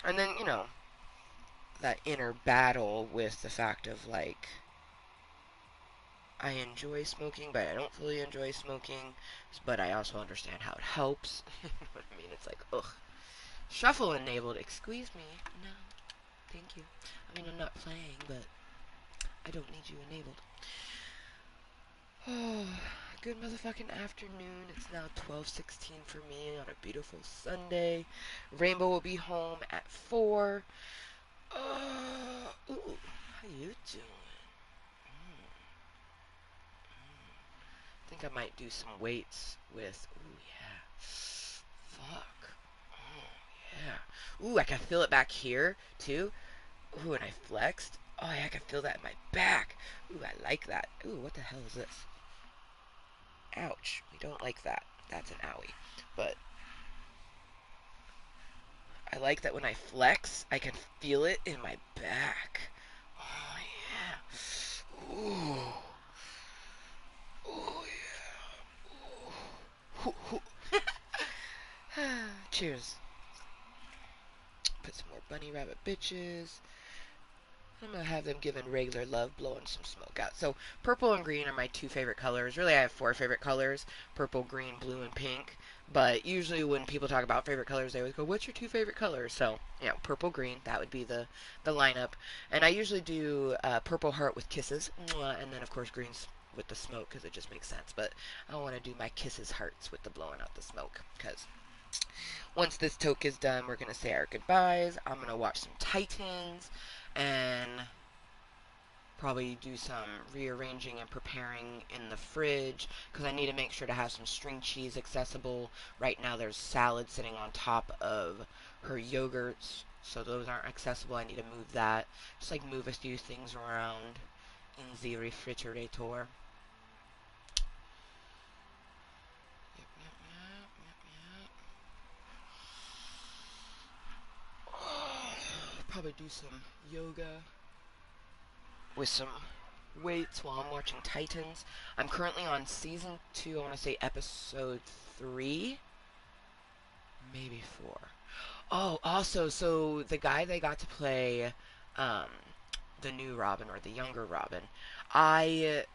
And then, that inner battle with the fact of, I enjoy smoking, but I don't fully enjoy smoking, but I also understand how it helps. You know what I mean? It's ugh. Shuffle enabled, excuse me. No, thank you. I mean, I'm not playing, but I don't need you enabled. Oh, good motherfucking afternoon. It's now 12:16 for me on a beautiful Sunday. Rainbow will be home at 4. Ooh, how you doing? I think I might do some weights with, ooh, yeah. Fuck. Oh, yeah. Ooh, I can feel it back here, too. Ooh, and I flexed. Oh, yeah, I can feel that in my back. Ooh, I like that. Ooh, what the hell is this? Ouch. We don't like that. That's an owie. But I like that when I flex, I can feel it in my back. Oh, yeah. Ooh. Oh, yeah. Ooh. Cheers. Put some more bunny rabbit bitches. I'm going to have them giving regular love, blowing some smoke out. So purple and green are my 2 favorite colors. Really, I have 4 favorite colors. Purple, green, blue, and pink. But usually when people talk about favorite colors, they always go, what's your 2 favorite colors? So, purple, green, that would be the lineup. And I usually do purple heart with kisses. And then, of course, greens with the smoke, because it just makes sense. But I want to do my kisses hearts with the blowing out the smoke, because once this toke is done, we're going to say our goodbyes. I'm going to watch some Titans and Probably do some rearranging and preparing in the fridge because I need to make sure to have some string cheese accessible. Right now there's salad sitting on top of her yogurts, so those aren't accessible. I need to move that. Just like move a few things around in the refrigerator. Yep, yep, yep, yep, yep. Probably do some yoga with some weights while I'm watching Titans. I'm currently on season 2, I want to say episode 3, maybe 4. Oh, also, so the guy they got to play um, the new Robin, or the younger Robin, I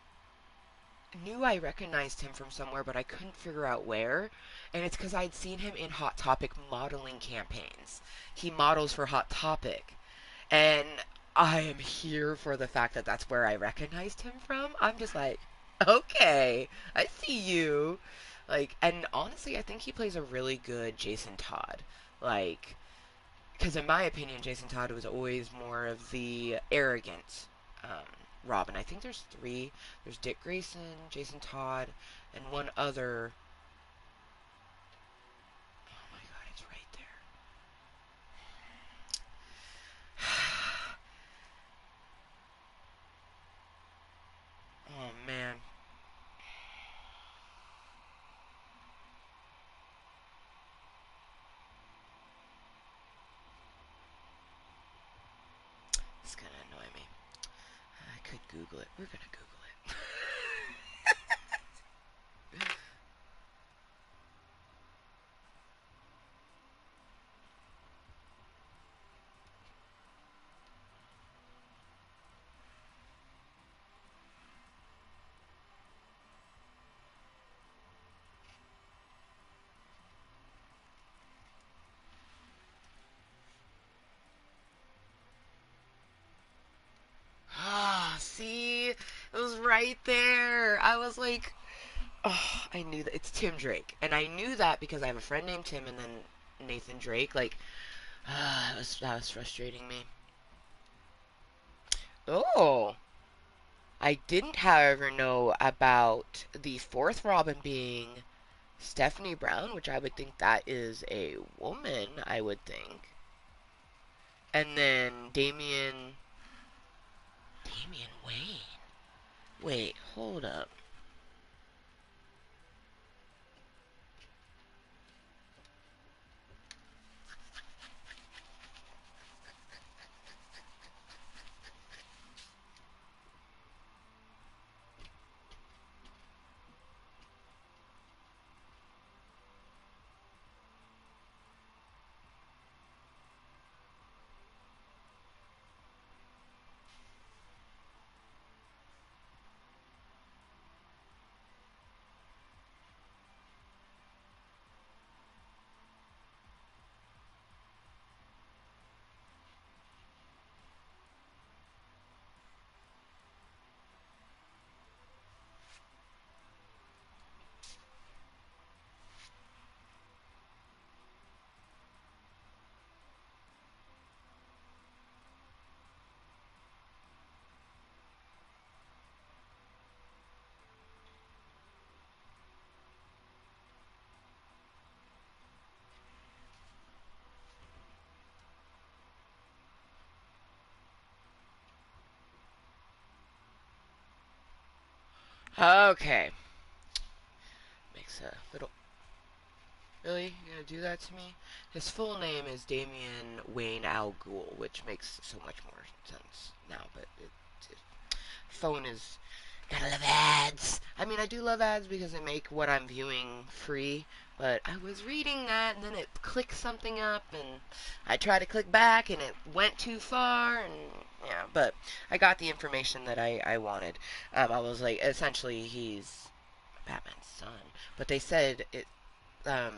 knew I recognized him from somewhere, but I couldn't figure out where. And it's because I'd seen him in Hot Topic modeling campaigns. He models for Hot Topic. And I am here for the fact that that's where I recognized him from. I'm just like, okay, I see you. Like, and honestly, I think he plays a really good Jason Todd. Like, because in my opinion, Jason Todd was always more of the arrogant um, Robin. I think there's 3. There's Dick Grayson, Jason Todd, and one other. Oh my god, it's right there. Oh man. It's gonna annoy me. I could Google it. We're gonna Google it. Ah, see? It was right there. I was like, oh, I knew that. It's Tim Drake. And I knew that because I have a friend named Tim and then Nathan Drake. Like, that was frustrating me. Oh. I didn't, however, know about the 4th Robin being Stephanie Brown, which I would think that is a woman, I would think. And then Damian Wayne. Wait, hold up. Okay. Makes a little. Really? You gonna do that to me? His full name is Damian Wayne Al Ghul, which makes so much more sense now, but it phone is. Gotta love ads. I mean, I do love ads because they make what I'm viewing free, but I was reading that and then it clicked something up and I tried to click back and it went too far and yeah, but I got the information that I wanted. I was like, essentially, he's Batman's son, but they said it, I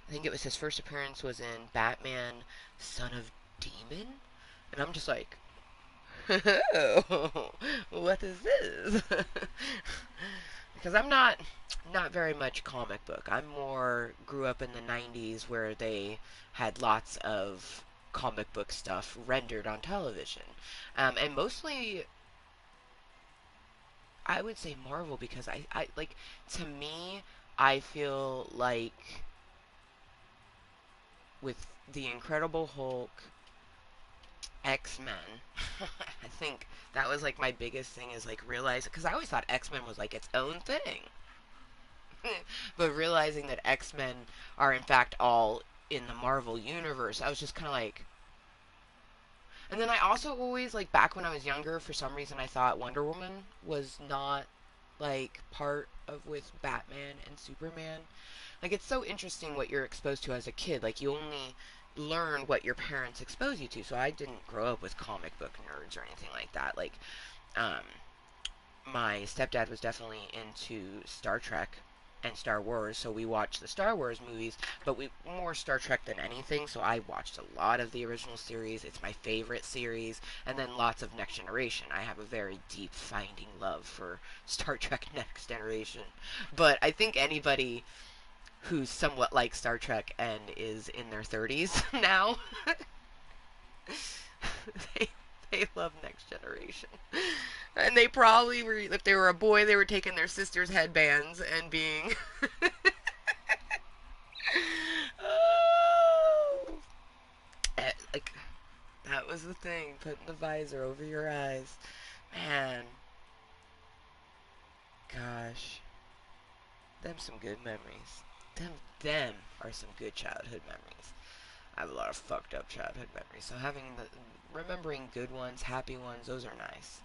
think it was his first appearance was in Batman, Son of Demon, and I'm just like, what is this? Because I'm not very much comic book. I'm more grew up in the 90s where they had lots of comic book stuff rendered on television. And mostly I would say Marvel because I like, to me, I feel like with the Incredible Hulk, X-Men, I think that was like my biggest thing, is like realize, because I always thought X-Men was like its own thing. But realizing that X-Men are in fact all in the Marvel universe, I was just kind of like. And then I also always, like, back when I was younger, for some reason I thought Wonder Woman was not, like, part of with Batman and Superman. Like, it's so interesting what you're exposed to as a kid. Like, you only learn what your parents expose you to. So I didn't grow up with comic book nerds or anything like that. Like, um, my stepdad was definitely into Star Trek and Star Wars, so we watched the Star Wars movies, but we more Star Trek than anything, so I watched a lot of the original series. It's my favorite series, and then lots of Next Generation. I have a very deep finding love for Star Trek Next Generation. But I think anybody who's somewhat like Star Trek and is in their 30s now, they they love Next Generation. And they probably were, if they were a boy, they were taking their sister's headbands and being. Oh. Like, that was the thing, putting the visor over your eyes. Man, gosh. Them some good memories. Them are some good childhood memories. I have a lot of fucked up childhood memories, so remembering good ones, happy ones, those are nice.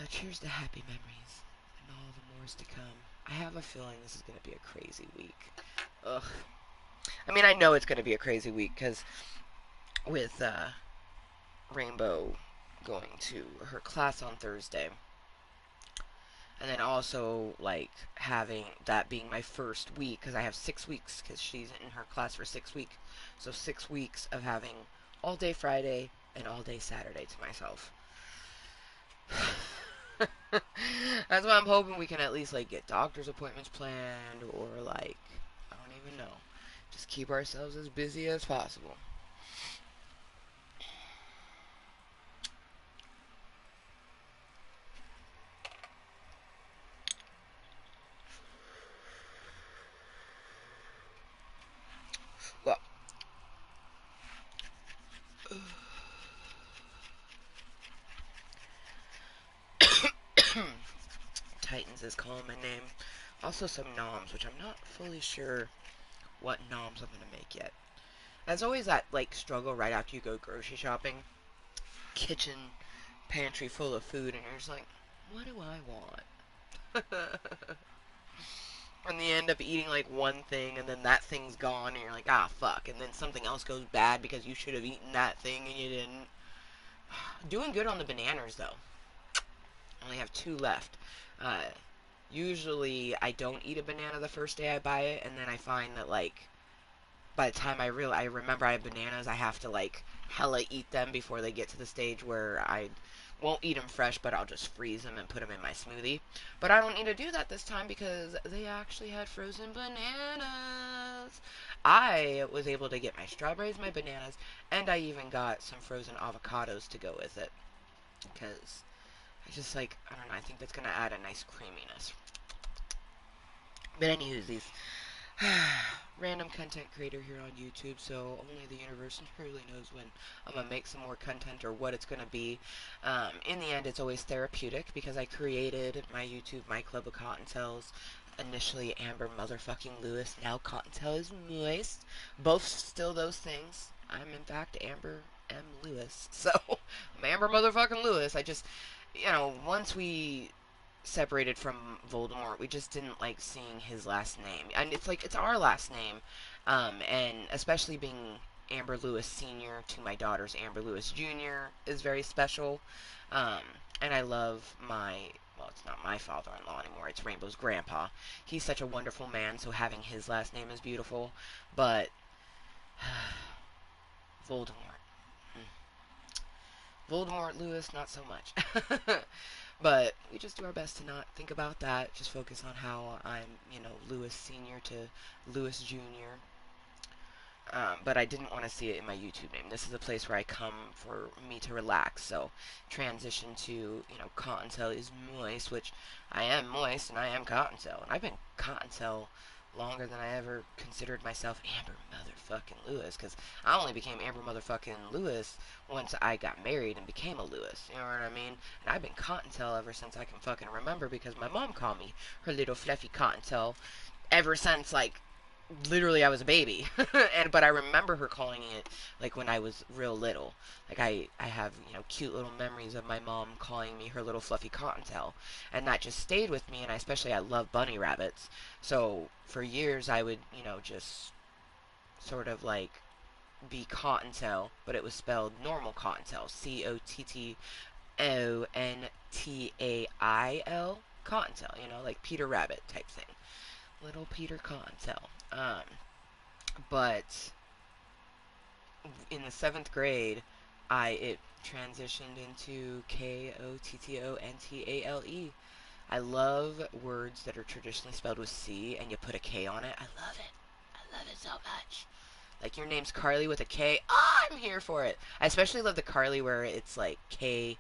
Cheers to happy memories and all the mores to come. I have a feeling this is going to be a crazy week. Ugh. I mean, I know it's going to be a crazy week because with Rainbow going to her class on Thursday, and then also, like, having that being my first week, because I have 6 weeks, because she's in her class for 6 weeks. So 6 weeks of having all day Friday and all day Saturday to myself. That's why I'm hoping we can at least, like, get doctor's appointments planned, or, like, I don't even know. Just keep ourselves as busy as possible. Well, Titans is calling my name. Also some noms, which I'm not fully sure what noms I'm gonna make yet. There's always that, like, struggle right after you go grocery shopping. Kitchen, pantry full of food, and you're just like, what do I want? And you end up eating, like, one thing, and then that thing's gone, and you're like, ah, fuck. And then something else goes bad because you should have eaten that thing and you didn't. Doing good on the bananas, though. I only have 2 left. Uh, Usually, I don't eat a banana the first day I buy it, and then I find that, like, by the time I remember I have bananas, I have to, like, hella eat them before they get to the stage where I won't eat them fresh, but I'll just freeze them and put them in my smoothie. But I don't need to do that this time because they actually had frozen bananas. I was able to get my strawberries, my bananas, and I even got some frozen avocados to go with it. Because I just, like, I don't know, I think that's going to add a nice creaminess. But anyways, these random content creator here on YouTube, so only the universe really knows when I'm going to make some more content or what it's going to be. In the end, it's always therapeutic because I created my YouTube, my Club of Cottontales. Initially Amber Motherfucking Lewis, now Kottontale is Mooiisstt. Both still those things. I'm in fact Amber M. Lewis. So, I'm Amber Motherfucking Lewis. I just, once we separated from Voldermort, we just didn't like seeing his last name. And it's like, it's our last name. And especially being Amber Lewis Sr. to my daughter's Amber Lewis Jr. is very special. And I love well, it's not my father-in-law anymore, it's Rainbow's grandpa. He's such a wonderful man, so having his last name is beautiful. But, Voldemort. Voldemort Lewis, not so much. But we just do our best to not think about that. Just focus on how I'm, Lewis Sr. to Lewis Jr. but I didn't want to see it in my YouTube name. This is a place where I come for me to relax. So, transition to, Kottontale is moist, which I am moist and I am Kottontale. And I've been Kottontale longer than I ever considered myself Amber motherfucking Lewis, because I only became Amber motherfucking Lewis once I got married and became a Lewis, you know what I mean? And I've been Kottontale ever since I can fucking remember, because my mom called me her little fluffy Kottontale ever since, like, literally I was a baby. But I remember her calling it like when I was real little. Like I have, cute little memories of my mom calling me her little fluffy Kottontale. And that just stayed with me, and I love bunny rabbits. So for years I would, just sort of like be Kottontale, but it was spelled normal Kottontale. Cottontail. Kottontale, like Peter Rabbit type thing. Little Peter Cottontail. But in the 7th grade, it transitioned into Kottontale. I love words that are traditionally spelled with C and you put a K on it. I love it. I love it so much. Like your name's Carly with a K. Oh, I'm here for it. I especially love the Carly where it's like Karlie.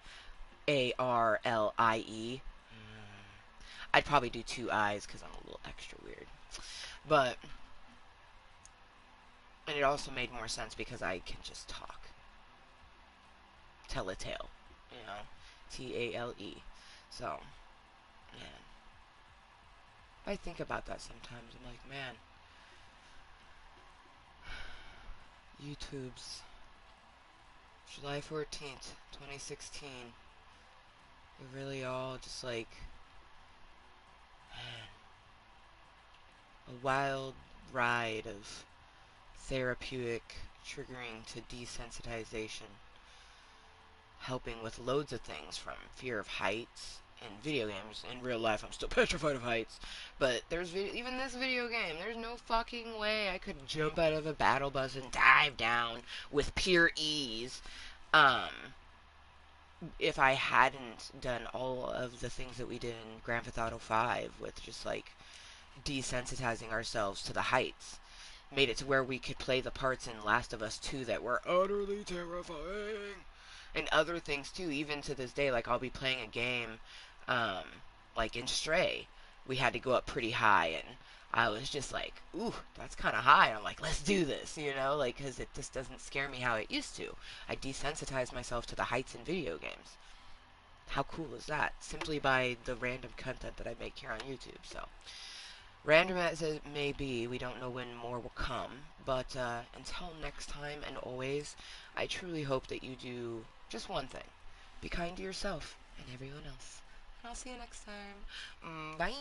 I'd probably do 2 I's because I'm a little extra weird. But, and it also made more sense because I can just talk. Tell a tale. Tale. So, man. I think about that sometimes. I'm like, man. YouTube's July 14th, 2016. We're really all just like, man, a wild ride of therapeutic triggering to desensitization, helping with loads of things from fear of heights in video games. In real life, I'm still petrified of heights, but even this video game, there's no fucking way I could jump out of a battle bus and dive down with pure ease, if I hadn't done all of the things that we did in Grand Theft Auto 5 with just like desensitizing ourselves to the heights. Made it to where we could play the parts in Last of Us 2 that were utterly terrifying. And other things too, even to this day, like I'll be playing a game, like in Stray, we had to go up pretty high, and I was just like, ooh, that's kind of high. And I'm like, let's do this, like, because it just doesn't scare me how it used to. I desensitized myself to the heights in video games. How cool is that? Simply by the random content that I make here on YouTube, so. Random as it may be, we don't know when more will come, but until next time and always, I truly hope that you do just one thing. Be kind to yourself and everyone else. And I'll see you next time. Bye!